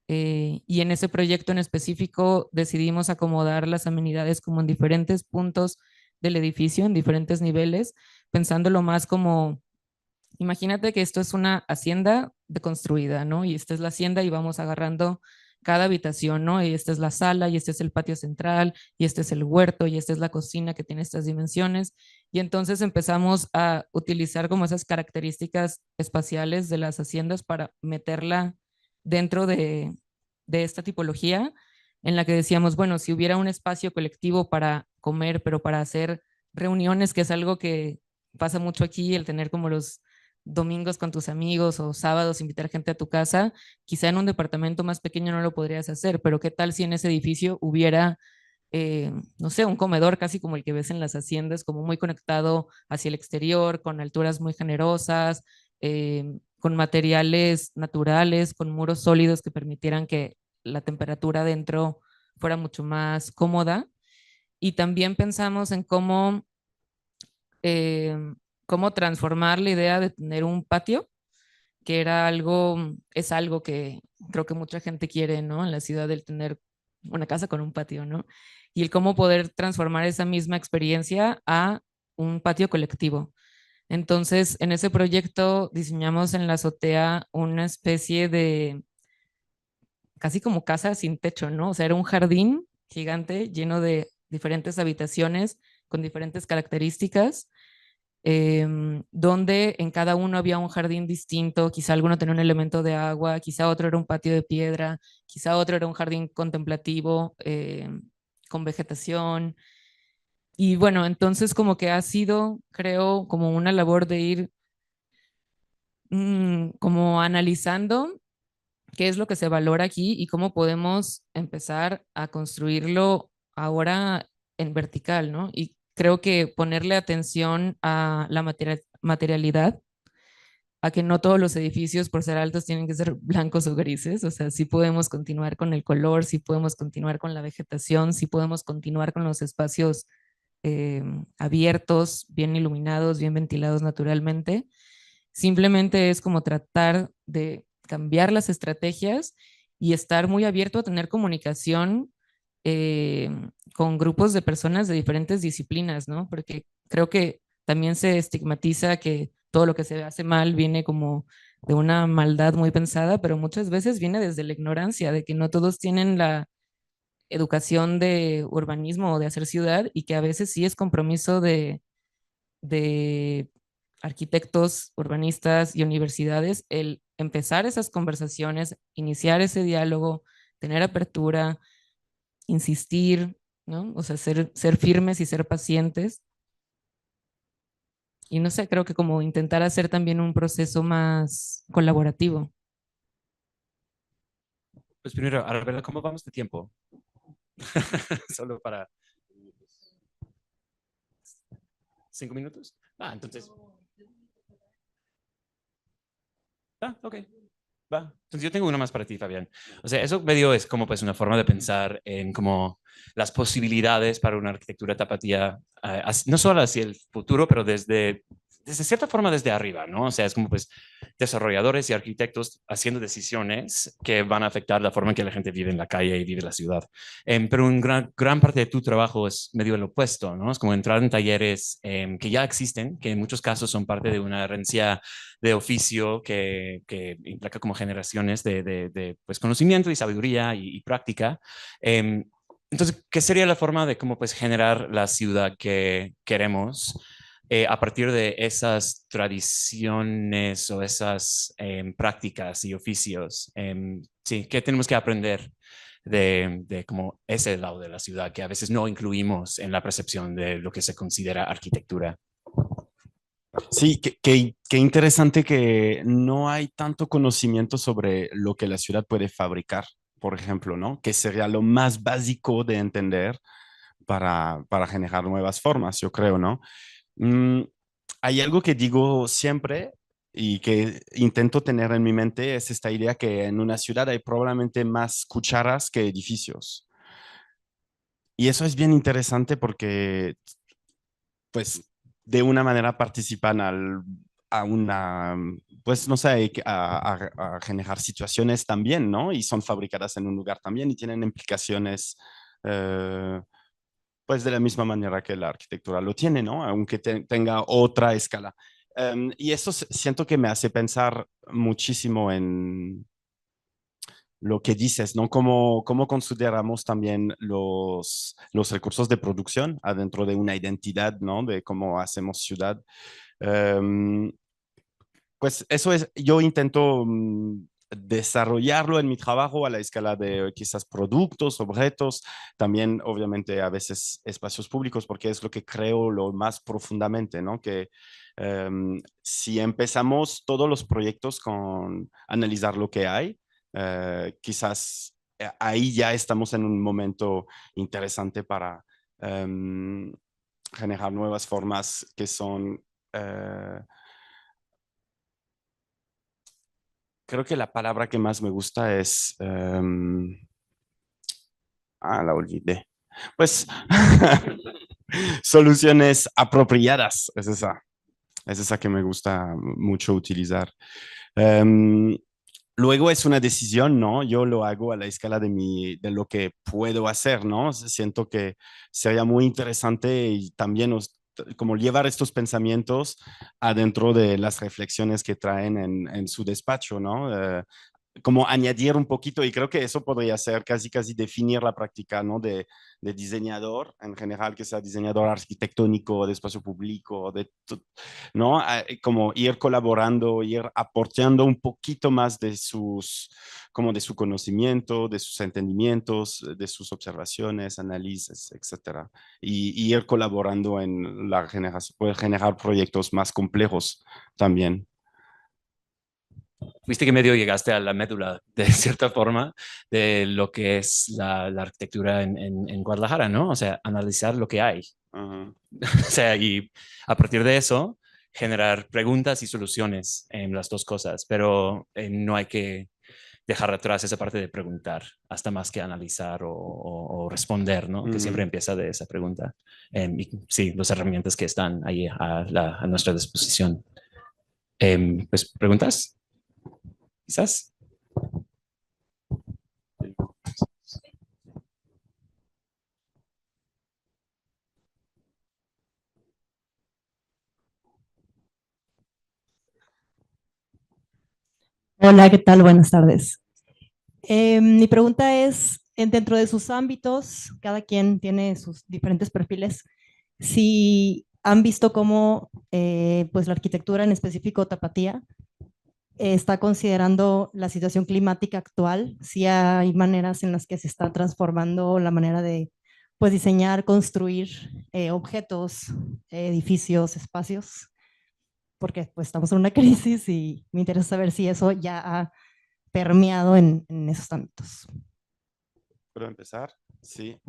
Y en ese proyecto en específico decidimos acomodar las amenidades como en diferentes puntos del edificio, en diferentes niveles, pensándolo más como, imagínate que esto es una hacienda deconstruida, ¿no? Y esta es la hacienda y vamos agarrando cada habitación, ¿no? Y esta es la sala, y este es el patio central, y este es el huerto, y esta es la cocina que tiene estas dimensiones. Y entonces empezamos a utilizar como esas características espaciales de las haciendas para meterla dentro de esta tipología en la que decíamos, bueno, si hubiera un espacio colectivo para comer, pero para hacer reuniones, que es algo que pasa mucho aquí, el tener como los domingos con tus amigos o sábados invitar gente a tu casa, quizá en un departamento más pequeño no lo podrías hacer, pero ¿qué tal si en ese edificio hubiera, no sé, un comedor casi como el que ves en las haciendas, como muy conectado hacia el exterior, con alturas muy generosas, con materiales naturales, con muros sólidos que permitieran que la temperatura dentro fuera mucho más cómoda? Y también pensamos en eh, cómo transformar la idea de tener un patio, que era algo, es algo que creo que mucha gente quiere, ¿no? En la ciudad, el tener una casa con un patio, ¿no? Y el cómo poder transformar esa misma experiencia a un patio colectivo. Entonces, en ese proyecto diseñamos en la azotea una especie de, casi como casa sin techo, ¿no? O sea, era un jardín gigante lleno de diferentes habitaciones con diferentes características, donde en cada uno había un jardín distinto, quizá alguno tenía un elemento de agua, quizá otro era un patio de piedra, quizá otro era un jardín contemplativo con vegetación. Y bueno, entonces como que ha sido, creo, como una labor de ir como analizando qué es lo que se valora aquí y cómo podemos empezar a construirlo ahora en vertical, ¿no? Y creo que ponerle atención a la materialidad, a que no todos los edificios por ser altos tienen que ser blancos o grises, o sea, sí podemos continuar con el color, sí podemos continuar con la vegetación, sí podemos continuar con los espacios abiertos, bien iluminados, bien ventilados naturalmente. Simplemente es como tratar de cambiar las estrategias y estar muy abierto a tener comunicación eh, con grupos de personas de diferentes disciplinas, ¿no? Porque creo que también se estigmatiza que todo lo que se hace mal viene como de una maldad muy pensada, pero muchas veces viene desde la ignorancia, de que no todos tienen la educación de urbanismo o de hacer ciudad y que a veces sí es compromiso de arquitectos, urbanistas y universidades el empezar esas conversaciones, iniciar ese diálogo, tener apertura, insistir, ¿no? O sea, ser firmes y ser pacientes. Y no sé, creo que como intentar hacer también un proceso más colaborativo. Pues primero, Arabella, ¿cómo vamos de tiempo? Solo para 5 minutos. Entonces. Ok. Va. Entonces yo tengo uno más para ti, Fabián. O sea, eso medio es como pues una forma de pensar en como las posibilidades para una arquitectura tapatía, no solo hacia el futuro, pero desde cierta forma desde arriba, ¿no? O sea, es como pues desarrolladores y arquitectos haciendo decisiones que van a afectar la forma en que la gente vive en la calle y vive en la ciudad. Pero una gran parte de tu trabajo es medio el opuesto, ¿no? Es como entrar en talleres que ya existen, que en muchos casos son parte de una herencia de oficio que implica como generaciones de pues, conocimiento y sabiduría y práctica. Entonces, ¿qué sería la forma de cómo pues generar la ciudad que queremos a partir de esas tradiciones o esas prácticas y oficios? Sí, ¿qué tenemos que aprender de como ese lado de la ciudad que a veces no incluimos en la percepción de lo que se considera arquitectura? Sí, qué interesante que no hay tanto conocimiento sobre lo que la ciudad puede fabricar, por ejemplo, ¿no? Que sería lo más básico de entender para generar nuevas formas, yo creo, ¿no? Mm, hay algo que digo siempre y que intento tener en mi mente, es esta idea que en una ciudad hay probablemente más cucharas que edificios. Y eso es bien interesante porque, pues, de una manera participan a una, pues, no sé, a generar situaciones también, ¿no? Y son fabricadas en un lugar también y tienen implicaciones, eh, pues, de la misma manera que la arquitectura lo tiene, ¿no? Aunque tenga otra escala. Y eso siento que me hace pensar muchísimo en lo que dices, ¿no? Cómo consideramos también los recursos de producción adentro de una identidad, ¿no? De cómo hacemos ciudad. Um, pues eso es, yo intento desarrollarlo en mi trabajo a la escala de quizás productos, objetos, también obviamente a veces espacios públicos, porque es lo que creo lo más profundamente, ¿no? Que si empezamos todos los proyectos con analizar lo que hay, quizás ahí ya estamos en un momento interesante para generar nuevas formas que son... creo que la palabra que más me gusta es... la olvidé. Pues soluciones apropiadas, es esa que me gusta mucho utilizar. Em, Luego es una decisión, ¿no? Yo lo hago a la escala de lo que puedo hacer, ¿no? Siento que sería muy interesante y también como llevar estos pensamientos adentro de las reflexiones que traen en su despacho, ¿no? Como añadir un poquito, y creo que eso podría ser casi definir la práctica, ¿no? De diseñador en general, que sea diseñador arquitectónico, de espacio público, ¿no? Como ir colaborando, ir aportando un poquito más como de su conocimiento, de sus entendimientos, de sus observaciones, análisis, etcétera. Y ir colaborando en la generación, poder generar proyectos más complejos también. Viste que medio llegaste a la médula, de cierta forma, de lo que es la arquitectura en Guadalajara, ¿no? O sea, analizar lo que hay. Ajá. O sea, y a partir de eso, generar preguntas y soluciones en las dos cosas, pero no hay que dejar atrás esa parte de preguntar, hasta más que analizar o responder, ¿no? Que siempre Ujú. empieza de esa pregunta. Y sí, las herramientas que están ahí a nuestra disposición. Pues, ¿preguntas? Quizás. Hola, ¿qué tal? Buenas tardes. Mi pregunta es, dentro de sus ámbitos, cada quien tiene sus diferentes perfiles, si han visto cómo pues la arquitectura, en específico Tapatía, está considerando la situación climática actual, si hay maneras en las que se está transformando la manera de pues diseñar, construir objetos, edificios, espacios, porque pues estamos en una crisis y me interesa saber si eso ya ha permeado en esos ámbitos. ¿Puedo empezar? Sí.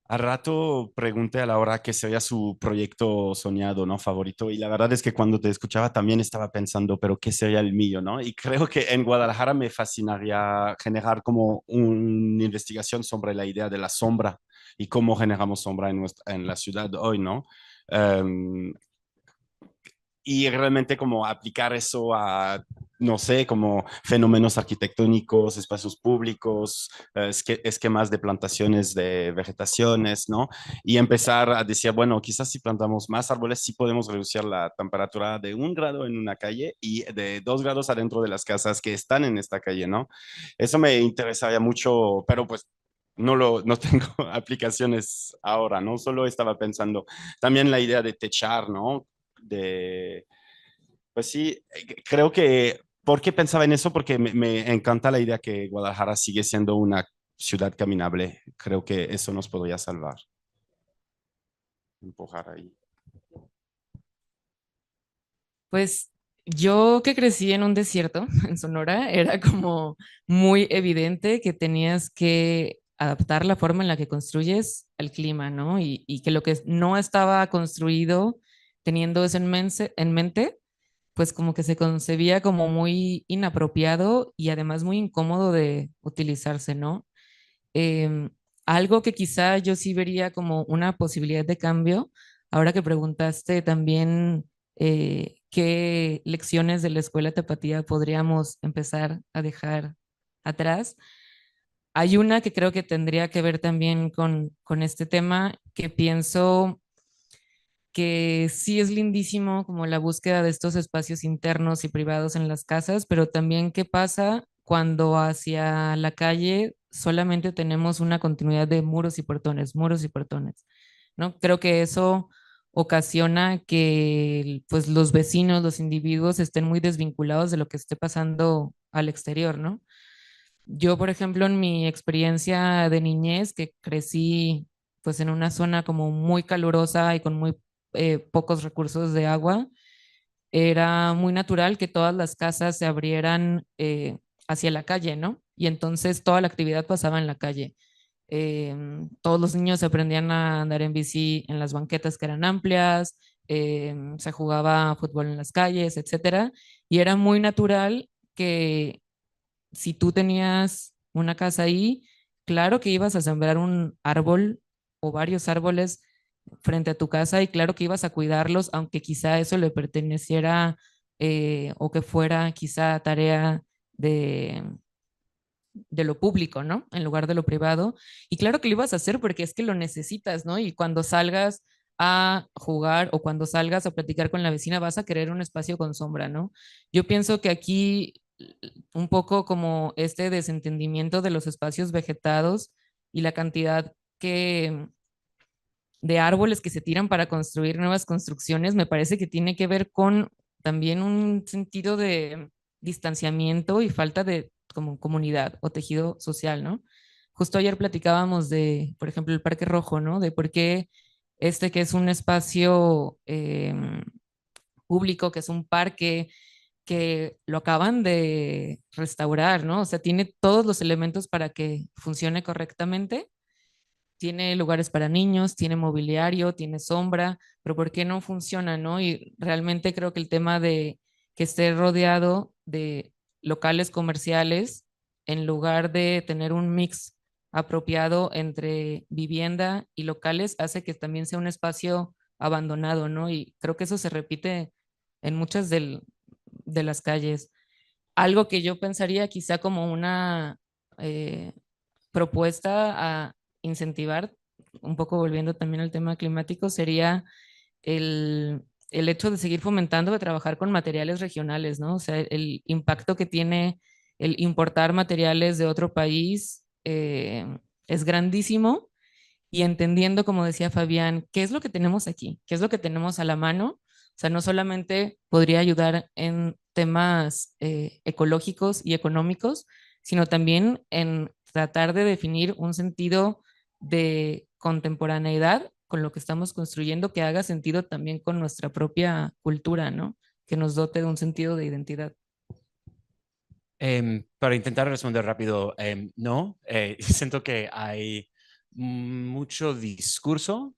A rato pregunté a Laura qué sería su proyecto soñado, ¿no? Favorito. Y la verdad es que cuando te escuchaba también estaba pensando, pero ¿qué sería el mío, no? Y creo que en Guadalajara me fascinaría generar como una investigación sobre la idea de la sombra y cómo generamos sombra en la ciudad hoy, ¿no? Em, y realmente como aplicar eso a, no sé, como fenómenos arquitectónicos, espacios públicos, esquemas de plantaciones de vegetaciones, ¿no? Y empezar a decir, bueno, quizás si plantamos más árboles, sí podemos reducir la temperatura de 1 grado en una calle y de 2 grados adentro de las casas que están en esta calle, ¿no? Eso me interesaría mucho, pero pues no tengo aplicaciones ahora, ¿no? Solo estaba pensando también la idea de techar, ¿no? De, pues sí, creo que, ¿por qué pensaba en eso? Porque me encanta la idea que Guadalajara sigue siendo una ciudad caminable. Creo que eso nos podría salvar, empujar ahí. Pues yo que crecí en un desierto, en Sonora, era como muy evidente que tenías que adaptar la forma en la que construyes al clima, ¿no? Y que lo que no estaba construido teniendo eso en mente, pues como que se concebía como muy inapropiado y además muy incómodo de utilizarse, ¿no? Em, Algo que quizá yo sí vería como una posibilidad de cambio, ahora que preguntaste también qué lecciones de la escuela tapatía podríamos empezar a dejar atrás. Hay una que creo que tendría que ver también con este tema, que pienso que sí es lindísimo como la búsqueda de estos espacios internos y privados en las casas, pero también qué pasa cuando hacia la calle solamente tenemos una continuidad de muros y portones, ¿no? Creo que eso ocasiona que pues los vecinos, los individuos estén muy desvinculados de lo que esté pasando al exterior, ¿no? Yo, por ejemplo, en mi experiencia de niñez, que crecí pues en una zona como muy calurosa y con muy pocos recursos de agua, era muy natural que todas las casas se abrieran hacia la calle, ¿no? Y entonces toda la actividad pasaba en la calle. Todos los niños aprendían a andar en bici en las banquetas que eran amplias, se jugaba fútbol en las calles, etcétera. Y era muy natural que si tú tenías una casa ahí, claro que ibas a sembrar un árbol o varios árboles frente a tu casa y claro que ibas a cuidarlos, aunque quizá eso le perteneciera o que fuera quizá tarea de, de lo público, ¿no? En lugar de lo privado. Y claro que lo ibas a hacer porque es que lo necesitas, ¿no? Y cuando salgas a jugar o cuando salgas a platicar con la vecina vas a querer un espacio con sombra, ¿no? Yo pienso que aquí un poco como este desentendimiento de los espacios vegetados y la cantidad que de árboles que se tiran para construir nuevas construcciones, me parece que tiene que ver con también un sentido de distanciamiento y falta de como comunidad o tejido social, ¿no? Justo ayer platicábamos de, por ejemplo, el Parque Rojo, ¿no? De por qué este que es un espacio público, que es un parque que lo acaban de restaurar, ¿no? O sea, tiene todos los elementos para que funcione correctamente, tiene lugares para niños, tiene mobiliario, tiene sombra, pero ¿por qué no funciona, no? Y realmente creo que el tema de que esté rodeado de locales comerciales, en lugar de tener un mix apropiado entre vivienda y locales, hace que también sea un espacio abandonado, ¿no? Y creo que eso se repite en muchas de las calles. Algo que yo pensaría quizá como una eh, propuesta a incentivar, un poco volviendo también al tema climático, sería el hecho de seguir fomentando, de trabajar con materiales regionales, ¿no? O sea, el impacto que tiene el importar materiales de otro país es grandísimo y entendiendo, como decía Fabián, qué es lo que tenemos aquí, qué es lo que tenemos a la mano. O sea, no solamente podría ayudar en temas ecológicos y económicos, sino también en tratar de definir un sentido de contemporaneidad con lo que estamos construyendo que haga sentido también con nuestra propia cultura, ¿no? Que nos dote de un sentido de identidad. Para intentar responder rápido, no, siento que hay mucho discurso,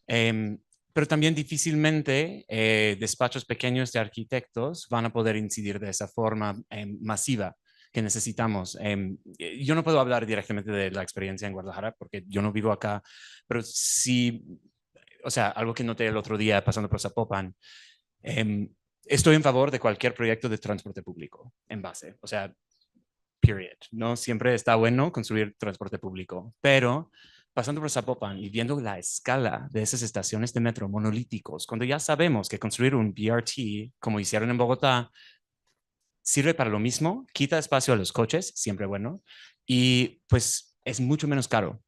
pero también difícilmente despachos pequeños de arquitectos van a poder incidir de esa forma masiva que necesitamos. Yo no puedo hablar directamente de la experiencia en Guadalajara porque yo no vivo acá, pero sí, o sea, algo que noté el otro día pasando por Zapopan, estoy en favor de cualquier proyecto de transporte público en base, o sea, period. No siempre está bueno construir transporte público, pero pasando por Zapopan y viendo la escala de esas estaciones de metro monolíticos, cuando ya sabemos que construir un BRT, como hicieron en Bogotá, sirve para lo mismo, quita espacio a los coches, siempre bueno, y pues es mucho menos caro.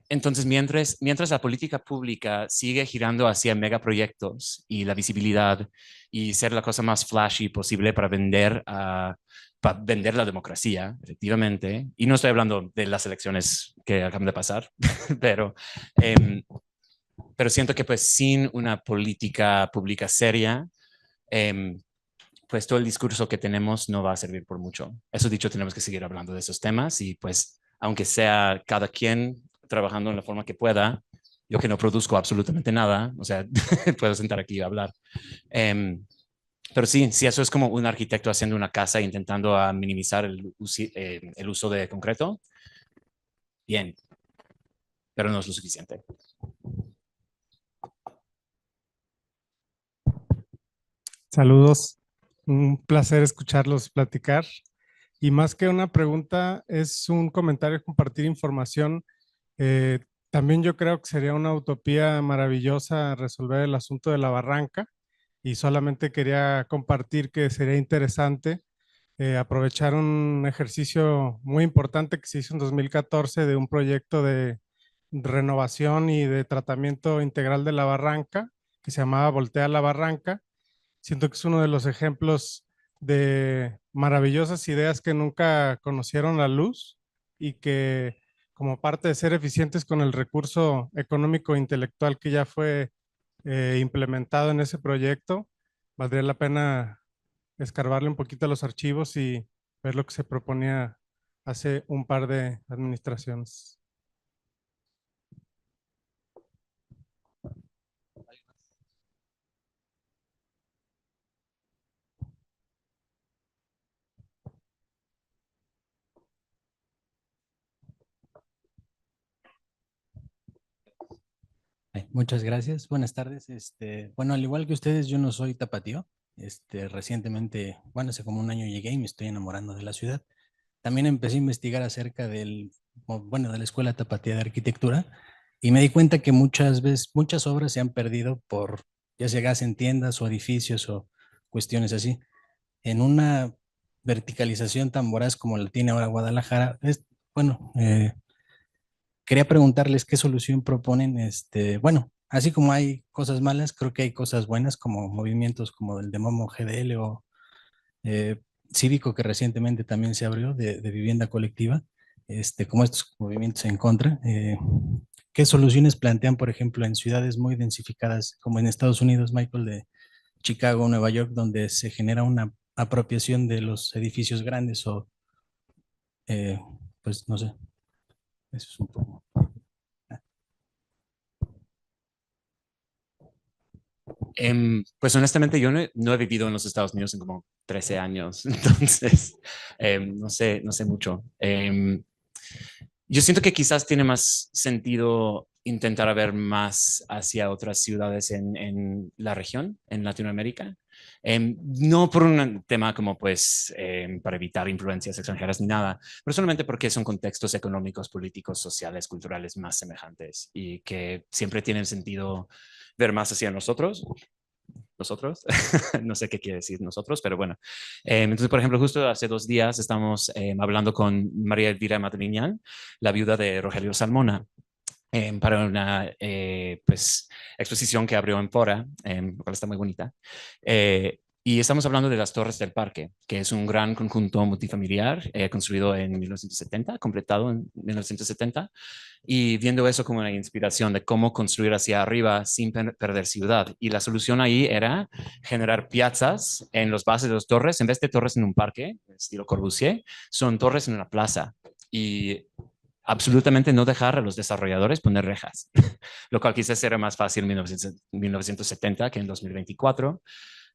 Entonces, mientras la política pública sigue girando hacia megaproyectos y la visibilidad y ser la cosa más flashy posible para vender la democracia, efectivamente, y no estoy hablando de las elecciones que acaban de pasar, pero, eh, pero siento que pues sin una política pública seria, pues todo el discurso que tenemos no va a servir por mucho. Eso dicho, tenemos que seguir hablando de esos temas y pues aunque sea cada quien trabajando en la forma que pueda. Yo que no produzco absolutamente nada, o sea, puedo sentar aquí y hablar. Pero sí, si eso es como un arquitecto haciendo una casa intentando minimizar el uso de concreto, bien, pero no es lo suficiente. Saludos, un placer escucharlos platicar. Y más que una pregunta, es un comentario, compartir información. Eh, También yo creo que sería una utopía maravillosa resolver el asunto de la barranca y solamente quería compartir que sería interesante aprovechar un ejercicio muy importante que se hizo en 2014 de un proyecto de renovación y de tratamiento integral de la barranca que se llamaba Voltea la Barranca. Siento que es uno de los ejemplos de maravillosas ideas que nunca conocieron la luz y que como parte de ser eficientes con el recurso económico e intelectual que ya fue implementado en ese proyecto, valdría la pena escarbarle un poquito a los archivos y ver lo que se proponía hace un par de administraciones. Muchas gracias. Buenas tardes. Bueno, al igual que ustedes, yo no soy tapatío. Recientemente, bueno, hace como un año llegué y me estoy enamorando de la ciudad. También empecé a investigar acerca bueno, de la Escuela Tapatía de Arquitectura y me di cuenta que muchas veces, muchas obras se han perdido por, ya sea gas en tiendas o edificios o cuestiones así. En una verticalización tan voraz como la tiene ahora Guadalajara, bueno, quería preguntarles qué solución proponen. Bueno, así como hay cosas malas, creo que hay cosas buenas como movimientos como el de Momo GDL o eh, Cívico, que recientemente también se abrió de vivienda colectiva, como estos movimientos en contra. ¿Qué soluciones plantean, por ejemplo, en ciudades muy densificadas como en Estados Unidos, Michael, de Chicago, Nueva York, donde se genera una apropiación de los edificios grandes o, eh, pues no sé, eso es un poco. Pues honestamente yo no he vivido en los Estados Unidos en como 13 años, entonces no sé mucho. Yo siento que quizás tiene más sentido intentar ver más hacia otras ciudades en la región, en Latinoamérica. No por un tema como pues para evitar influencias extranjeras ni nada, pero solamente porque son contextos económicos, políticos, sociales, culturales más semejantes y que siempre tienen sentido ver más hacia nosotros, no sé qué quiere decir nosotros, pero bueno. Entonces, por ejemplo, justo hace 2 días estamos hablando con María Elvira Madriñán, la viuda de Rogelio Salmona, para una pues, exposición que abrió en Fora, lo cual está muy bonita. Y estamos hablando de las Torres del Parque, que es un gran conjunto multifamiliar construido en 1970, completado en 1970, y viendo eso como una inspiración de cómo construir hacia arriba sin perder ciudad. Y la solución ahí era generar piazzas en los bases de las torres, en vez de torres en un parque, estilo Corbusier, son torres en una plaza. Y absolutamente no dejar a los desarrolladores poner rejas, lo cual quizás era más fácil en 1970 que en 2024.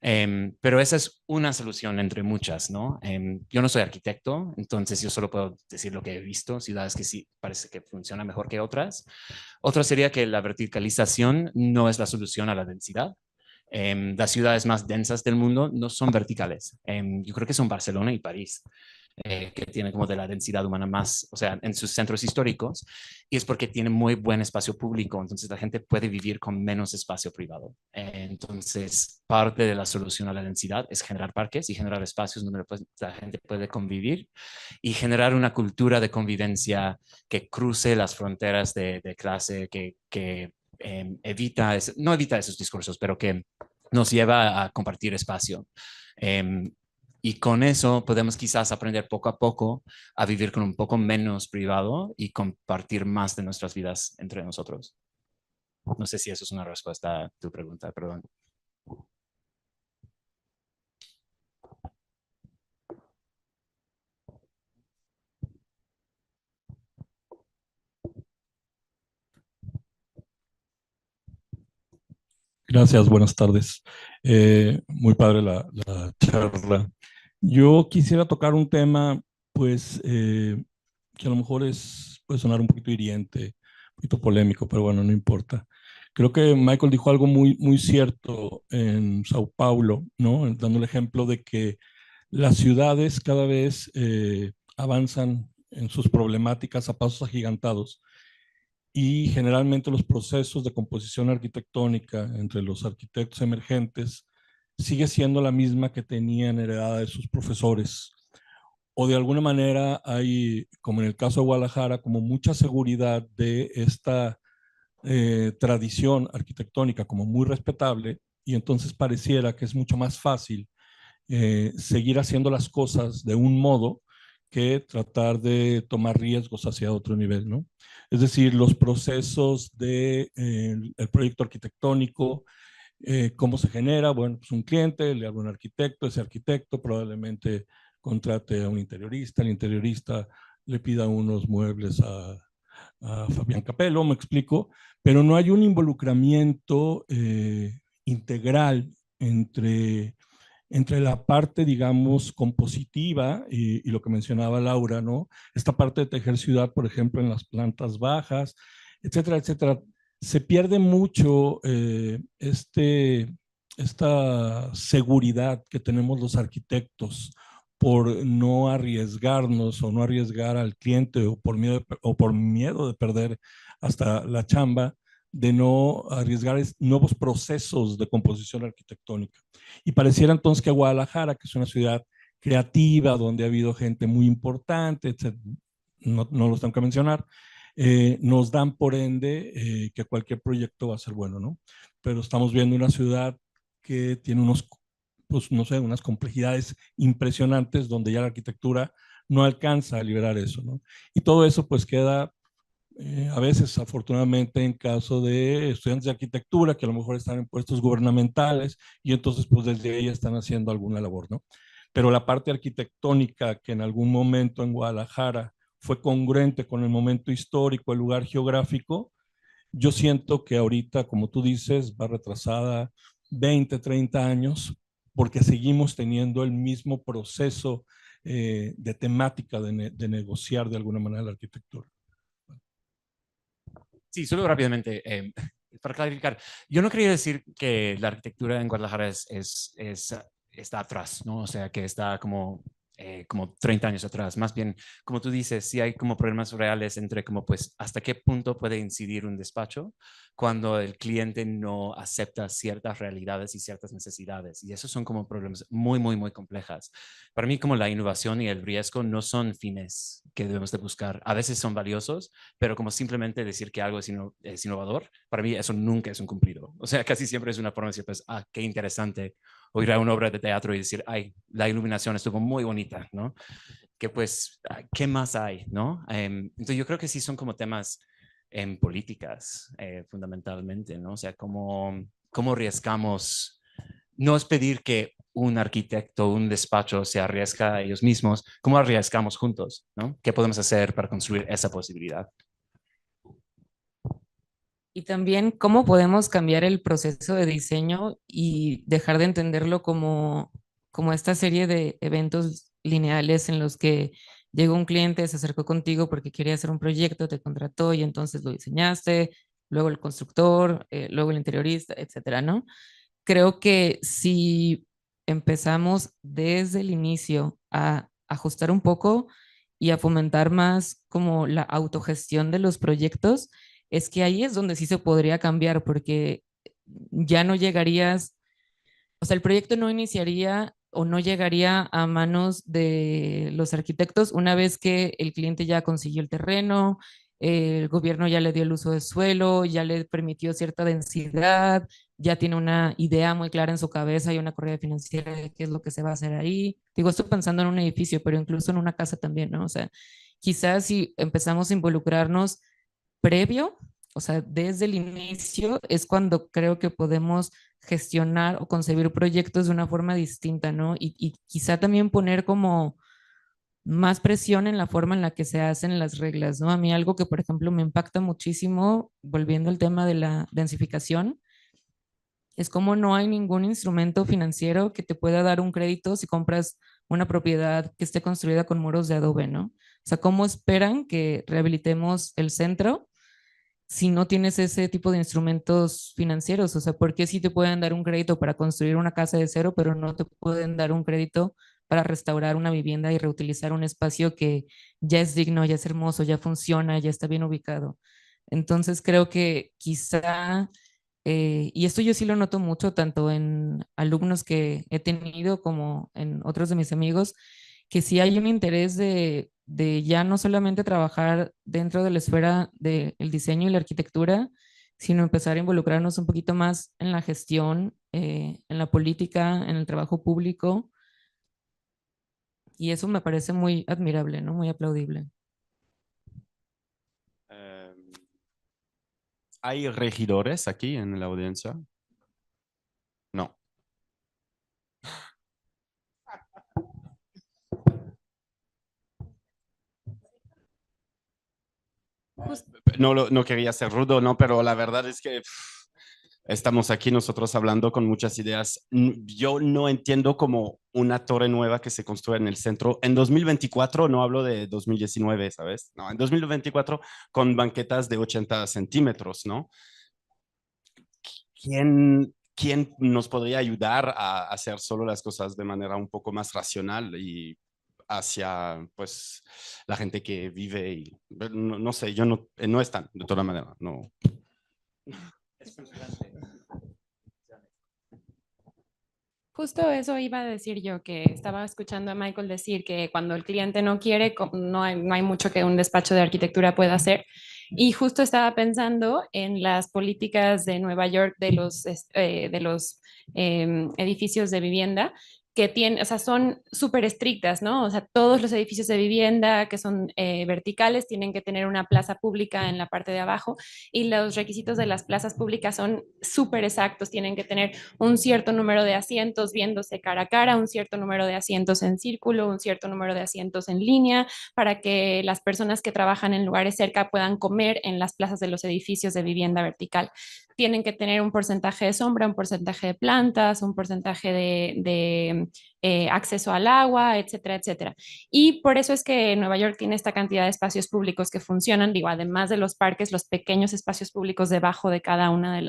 Pero esa es una solución entre muchas, ¿no? Yo no soy arquitecto, entonces yo solo puedo decir lo que he visto, ciudades que sí parece que funcionan mejor que otras. Otra sería que la verticalización no es la solución a la densidad. Las ciudades más densas del mundo no son verticales. Yo creo que son Barcelona y París, que tienen como de la densidad humana más, o sea, en sus centros históricos, y es porque tienen muy buen espacio público, entonces la gente puede vivir con menos espacio privado. Entonces, parte de la solución a la densidad es generar parques y generar espacios donde la gente puede convivir y generar una cultura de convivencia que cruce las fronteras de clase, que evita, no evita esos discursos, pero que nos lleva a compartir espacio. Y con eso podemos quizás aprender poco a poco a vivir con un poco menos privado y compartir más de nuestras vidas entre nosotros. No sé si eso es una respuesta a tu pregunta, perdón. Gracias, buenas tardes. Muy padre la charla. Yo quisiera tocar un tema, pues, que a lo mejor puede sonar un poquito hiriente, un poquito polémico, pero bueno, no importa. Creo que Michael dijo algo muy cierto en Sao Paulo, ¿no? Dando el ejemplo de que las ciudades cada vez avanzan en sus problemáticas a pasos agigantados y generalmente los procesos de composición arquitectónica entre los arquitectos emergentes sigue siendo la misma que tenían heredada de sus profesores. O de alguna manera hay, como en el caso de Guadalajara, como mucha seguridad de esta tradición arquitectónica como muy respetable, y entonces pareciera que es mucho más fácil seguir haciendo las cosas de un modo que tratar de tomar riesgos hacia otro nivel, ¿no? Es decir, los procesos del el proyecto arquitectónico, cómo se genera, bueno, pues un cliente le habla a un arquitecto, ese arquitecto probablemente contrate a un interiorista, el interiorista le pida unos muebles a Fabián Capello, me explico, pero no hay un involucramiento integral entre la parte, digamos, compositiva y lo que mencionaba Laura, ¿no? Esta parte de tejer ciudad, por ejemplo, en las plantas bajas, etcétera, etcétera. Se pierde mucho esta seguridad que tenemos los arquitectos por no arriesgarnos o no arriesgar al cliente o por miedo de perder hasta la chamba, de no arriesgar nuevos procesos de composición arquitectónica. Y pareciera entonces que Guadalajara, que es una ciudad creativa, donde ha habido gente muy importante, etc., no los tengo que mencionar, nos dan por ende que cualquier proyecto va a ser bueno, ¿no? Pero estamos viendo una ciudad que tiene pues no sé, unas complejidades impresionantes donde ya la arquitectura no alcanza a liberar eso, ¿no? Y todo eso pues queda a veces, afortunadamente, en caso de estudiantes de arquitectura que a lo mejor están en puestos gubernamentales y entonces pues desde ahí están haciendo alguna labor, ¿no? Pero la parte arquitectónica que en algún momento en Guadalajara fue congruente con el momento histórico, el lugar geográfico, yo siento que ahorita, como tú dices, va retrasada 20, 30 años porque seguimos teniendo el mismo proceso de temática de negociar de alguna manera la arquitectura. Sí, solo rápidamente, para clarificar, yo no quería decir que la arquitectura en Guadalajara está atrás, ¿no? O sea, que está como 30 años atrás. Más bien, como tú dices, sí hay como problemas reales entre como pues hasta qué punto puede incidir un despacho cuando el cliente no acepta ciertas realidades y ciertas necesidades. Y esos son como problemas muy complejas. Para mí como la innovación y el riesgo no son fines que debemos de buscar. A veces son valiosos, pero como simplemente decir que algo es innovador, para mí eso nunca es un cumplido. O sea, casi siempre es una forma de decir, pues, qué interesante, o ir a una obra de teatro y decir, ay, la iluminación estuvo muy bonita, ¿no? Que pues, ¿qué más hay, no? Entonces yo creo que sí son como temas en políticas, fundamentalmente, ¿no? O sea, cómo arriesgamos, no es pedir que un arquitecto, un despacho se arriesga a ellos mismos, ¿cómo arriesgamos juntos, ¿no? ¿Qué podemos hacer para construir esa posibilidad? Y también cómo podemos cambiar el proceso de diseño y dejar de entenderlo como esta serie de eventos lineales en los que llegó un cliente, se acercó contigo porque quería hacer un proyecto, te contrató y entonces lo diseñaste, luego el constructor, luego el interiorista, etcétera, ¿no? Creo que si empezamos desde el inicio a ajustar un poco y a fomentar más como la autogestión de los proyectos, es que ahí es donde sí se podría cambiar, porque ya no llegarías, o sea, el proyecto no iniciaría o no llegaría a manos de los arquitectos una vez que el cliente ya consiguió el terreno, el gobierno ya le dio el uso de suelo, ya le permitió cierta densidad, ya tiene una idea muy clara en su cabeza y una corrida financiera de qué es lo que se va a hacer ahí. Digo, estoy pensando en un edificio, pero incluso en una casa también, ¿no? O sea, quizás si empezamos a involucrarnos previo, o sea, desde el inicio, es cuando creo que podemos gestionar o concebir proyectos de una forma distinta, ¿no? Y quizá también poner como más presión en la forma en la que se hacen las reglas, ¿no? A mí algo que, por ejemplo, me impacta muchísimo, volviendo al tema de la densificación, es como no hay ningún instrumento financiero que te pueda dar un crédito si compras una propiedad que esté construida con muros de adobe, ¿no? O sea, ¿cómo esperan que rehabilitemos el centro si no tienes ese tipo de instrumentos financieros? O sea, ¿por qué sí te pueden dar un crédito para construir una casa de cero, pero no te pueden dar un crédito para restaurar una vivienda y reutilizar un espacio que ya es digno, ya es hermoso, ya funciona, ya está bien ubicado? Entonces creo que quizá, y esto yo sí lo noto mucho, tanto en alumnos que he tenido como en otros de mis amigos, que sí hay un interés de ya no solamente trabajar dentro de la esfera del diseño y la arquitectura, sino empezar a involucrarnos un poquito más en la gestión, en la política, en el trabajo público. Y eso me parece muy admirable, ¿no? Muy aplaudible. ¿Hay regidores aquí en la audiencia? No. No quería ser rudo, no, pero la verdad es que estamos aquí nosotros hablando con muchas ideas. Yo no entiendo como una torre nueva que se construye en el centro en 2024, no hablo de 2019, ¿sabes? No, en 2024 con banquetas de 80 centímetros, ¿no? ¿Quién nos podría ayudar a hacer solo las cosas de manera un poco más racional y hacia pues la gente que vive y no sé, yo no están de toda manera, no. Justo eso iba a decir yo, que estaba escuchando a Michael decir que cuando el cliente no quiere, no hay mucho que un despacho de arquitectura pueda hacer. Y justo estaba pensando en las políticas de Nueva York de los edificios de vivienda que tienen, o sea, son súper estrictas, ¿no? O sea, todos los edificios de vivienda que son verticales tienen que tener una plaza pública en la parte de abajo y los requisitos de las plazas públicas son súper exactos, tienen que tener un cierto número de asientos viéndose cara a cara, un cierto número de asientos en círculo, un cierto número de asientos en línea, para que las personas que trabajan en lugares cerca puedan comer en las plazas de los edificios de vivienda vertical. Tienen que tener un porcentaje de sombra, un porcentaje de plantas, un porcentaje de acceso al agua, etcétera, etcétera. Y por eso es que Nueva York tiene esta cantidad de espacios públicos que funcionan, digo, además de los parques, los pequeños espacios públicos debajo de cada una de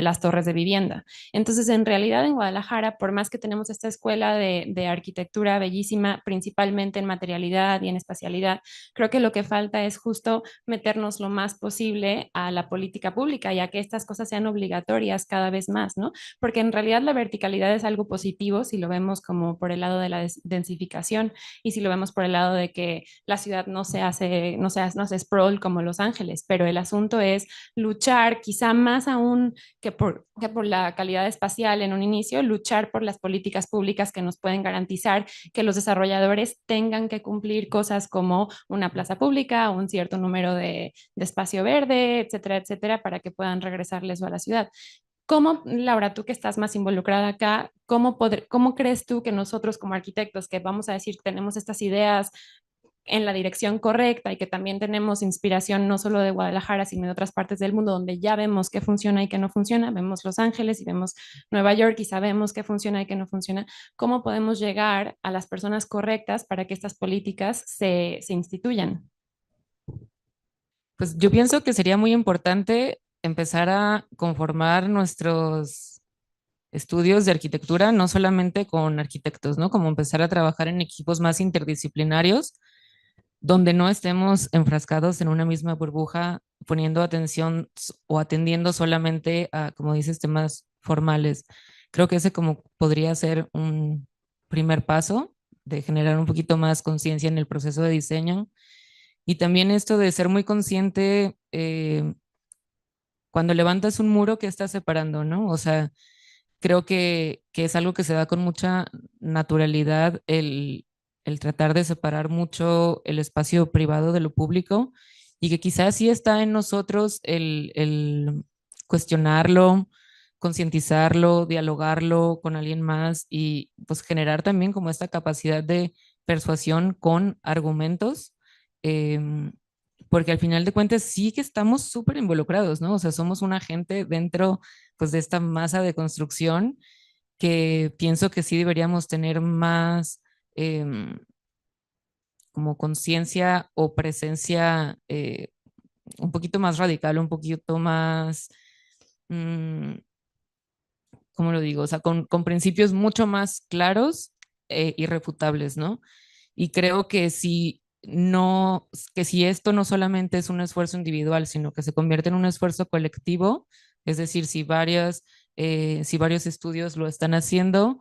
las torres de vivienda. Entonces, en realidad en Guadalajara, por más que tenemos esta escuela de arquitectura bellísima, principalmente en materialidad y en espacialidad, creo que lo que falta es justo meternos lo más posible a la política pública y a que estas cosas sean obligatorias cada vez más, ¿no? Porque en realidad la verticalidad es algo positivo si lo vemos como por el lado de la densificación y si lo vemos por el lado de que la ciudad no se hace sprawl como Los Ángeles, pero el asunto es luchar quizá más aún que por la calidad espacial en un inicio, luchar por las políticas públicas que nos pueden garantizar que los desarrolladores tengan que cumplir cosas como una plaza pública, un cierto número de espacio verde, etcétera, etcétera, para que puedan regresarles a la ciudad. ¿Cómo, Laura, tú que estás más involucrada acá, cómo crees tú que nosotros como arquitectos, que vamos a decir tenemos estas ideas en la dirección correcta y que también tenemos inspiración no solo de Guadalajara, sino de otras partes del mundo donde ya vemos qué funciona y qué no funciona, vemos Los Ángeles y vemos Nueva York y sabemos qué funciona y qué no funciona, cómo podemos llegar a las personas correctas para que estas políticas se instituyan? Pues yo pienso que sería muy importante empezar a conformar nuestros estudios de arquitectura, no solamente con arquitectos, ¿no? Como empezar a trabajar en equipos más interdisciplinarios, donde no estemos enfrascados en una misma burbuja, poniendo atención o atendiendo solamente a, como dices, temas formales. Creo que ese como podría ser un primer paso de generar un poquito más conciencia en el proceso de diseño. Y también esto de ser muy consciente cuando levantas un muro que estás separando, ¿no? O sea, creo que es algo que se da con mucha naturalidad el tratar de separar mucho el espacio privado de lo público y que quizás sí está en nosotros el cuestionarlo, concientizarlo, dialogarlo con alguien más y pues generar también como esta capacidad de persuasión con argumentos. porque al final de cuentas sí que estamos súper involucrados, ¿no? O sea, somos un agente dentro, pues, de esta masa de construcción que pienso que sí deberíamos tener más como conciencia o presencia un poquito más radical, un poquito más, mm, ¿cómo lo digo? O sea, con principios mucho más claros e irrefutables, ¿no? Y creo que si no, que si esto no solamente es un esfuerzo individual, sino que se convierte en un esfuerzo colectivo, es decir, si varios estudios lo están haciendo,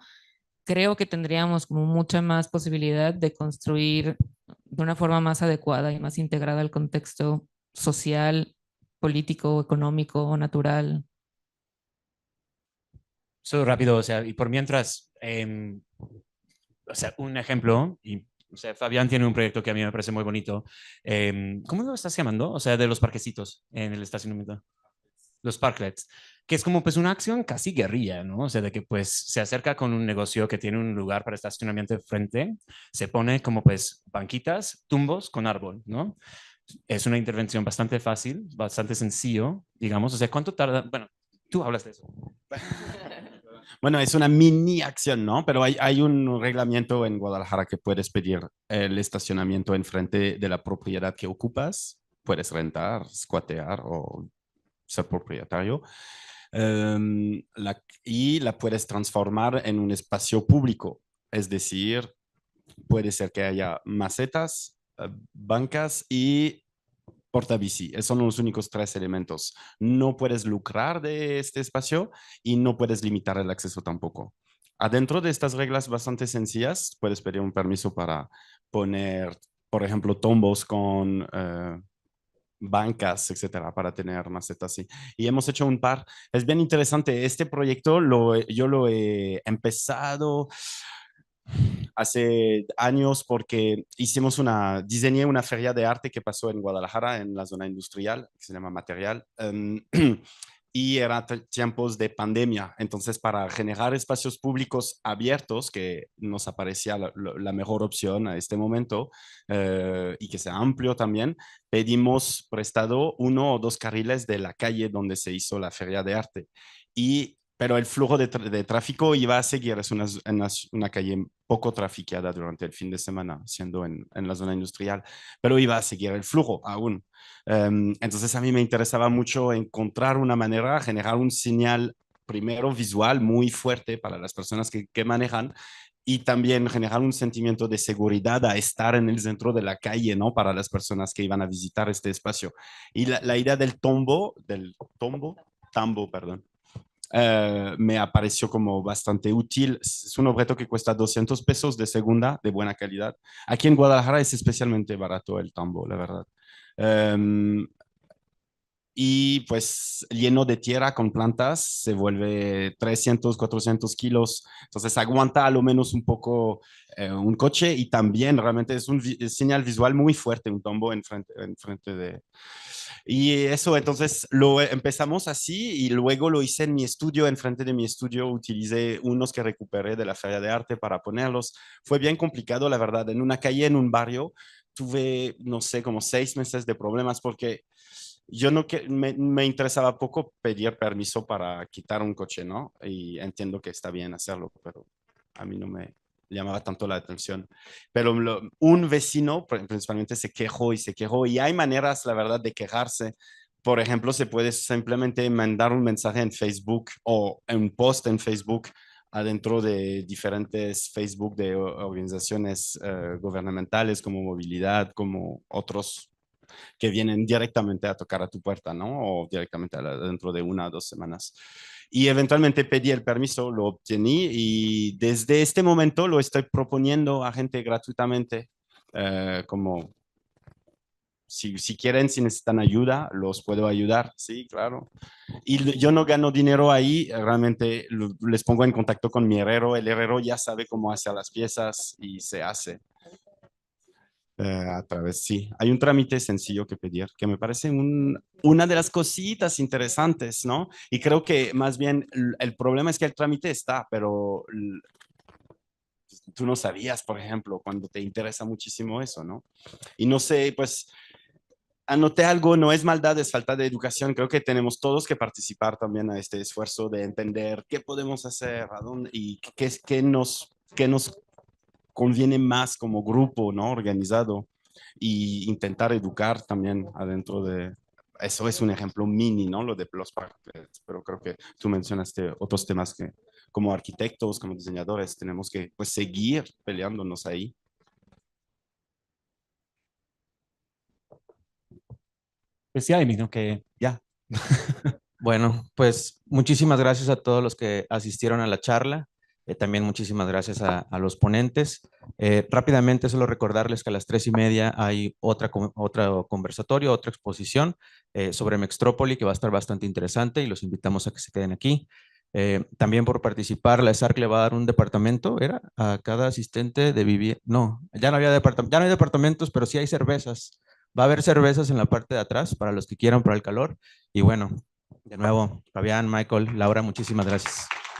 creo que tendríamos como mucha más posibilidad de construir de una forma más adecuada y más integrada al contexto social, político, económico, natural. Solo rápido, o sea, y por mientras, o sea, un ejemplo, y, o sea, Fabián tiene un proyecto que a mí me parece muy bonito. ¿Cómo lo estás llamando? O sea, de los parquecitos en el estacionamiento. Los parklets, que es como pues una acción casi guerrilla, ¿no? O sea, de que pues se acerca con un negocio que tiene un lugar para estacionamiento de frente, se pone como pues banquitas, tumbos con árbol, ¿no? Es una intervención bastante fácil, bastante sencillo, digamos. O sea, ¿cuánto tarda? Bueno, tú hablas de eso. Bueno, es una mini acción, ¿no? Pero hay un reglamento en Guadalajara que puedes pedir el estacionamiento enfrente de la propiedad que ocupas. Puedes rentar, squatear o ser propietario. Y la puedes transformar en un espacio público. Es decir, puede ser que haya macetas, bancas y portabici. Esos son los únicos tres elementos. No puedes lucrar de este espacio y no puedes limitar el acceso tampoco. Adentro de estas reglas bastante sencillas, puedes pedir un permiso para poner, por ejemplo, tombos con bancas, etcétera, para tener macetas así. Y hemos hecho un par. Es bien interesante. Este proyecto yo lo he empezado hace años porque diseñé una feria de arte que pasó en Guadalajara, en la zona industrial, que se llama Material. Y eran tiempos de pandemia. Entonces, para generar espacios públicos abiertos, que nos aparecía la mejor opción a este momento, y que sea amplio también, pedimos prestado 1 o 2 carriles de la calle donde se hizo la feria de arte. Pero el flujo de tráfico iba a seguir. Es una calle poco traficada durante el fin de semana, siendo en la zona industrial, pero iba a seguir el flujo aún. Entonces a mí me interesaba mucho encontrar una manera, generar un señal primero visual muy fuerte para las personas que manejan y también generar un sentimiento de seguridad a estar en el centro de la calle, ¿no? Para las personas que iban a visitar este espacio. Y la idea del tambo, perdón, me apareció como bastante útil. Es un objeto que cuesta 200 pesos de segunda, de buena calidad. Aquí en Guadalajara es especialmente barato el tambo, la verdad. Um, y pues lleno de tierra con plantas, se vuelve 300, 400 kilos. Entonces aguanta a lo menos un poco un coche y también realmente es un señal visual muy fuerte, un tombo en frente de... Y eso, entonces lo empezamos así y luego lo hice en mi estudio, enfrente de mi estudio, utilicé unos que recuperé de la Feria de Arte para ponerlos. Fue bien complicado, la verdad, en una calle, en un barrio, tuve, no sé, como 6 meses de problemas porque yo no que me interesaba poco pedir permiso para quitar un coche, ¿no? Y entiendo que está bien hacerlo, pero a mí no me llamaba tanto la atención. Pero un vecino principalmente se quejó y se quejó y hay maneras, la verdad, de quejarse. Por ejemplo, se puede simplemente mandar un mensaje en Facebook o un post en Facebook adentro de diferentes Facebook de organizaciones gubernamentales como Movilidad, como otros que vienen directamente a tocar a tu puerta, ¿no? O directamente dentro de 1 o 2 semanas. Y eventualmente pedí el permiso, lo obtení y desde este momento lo estoy proponiendo a gente gratuitamente, como si quieren, si necesitan ayuda, los puedo ayudar, sí, claro. Y yo no gano dinero ahí, realmente les pongo en contacto con mi herrero, el herrero ya sabe cómo hacer las piezas y se hace. A través, sí. Hay un trámite sencillo que pedir, que me parece una de las cositas interesantes, ¿no? Y creo que más bien el problema es que el trámite está, pero tú no sabías, por ejemplo, cuando te interesa muchísimo eso, ¿no? Y no sé, pues anoté algo, no es maldad, es falta de educación. Creo que tenemos todos que participar también a este esfuerzo de entender qué podemos hacer, a dónde, y qué nos conviene más como grupo, ¿no? Organizado, y intentar educar también adentro de... Eso es un ejemplo mini, ¿no? Lo de los parques, pero creo que tú mencionaste otros temas que como arquitectos, como diseñadores, tenemos que pues seguir peleándonos ahí. Pues ya, imagino que ya. Bueno, pues muchísimas gracias a todos los que asistieron a la charla. También muchísimas gracias a los ponentes. Rápidamente, solo recordarles que a las 3:30 hay otro conversatorio, otra exposición sobre Mextrópoli que va a estar bastante interesante y los invitamos a que se queden aquí. También por participar, la ESARC le va a dar un departamento, ¿era? A cada asistente de vivir. No, ya no hay departamentos, pero sí hay cervezas. Va a haber cervezas en la parte de atrás para los que quieran para el calor. Y bueno, de nuevo, Fabián, Michael, Laura, muchísimas gracias.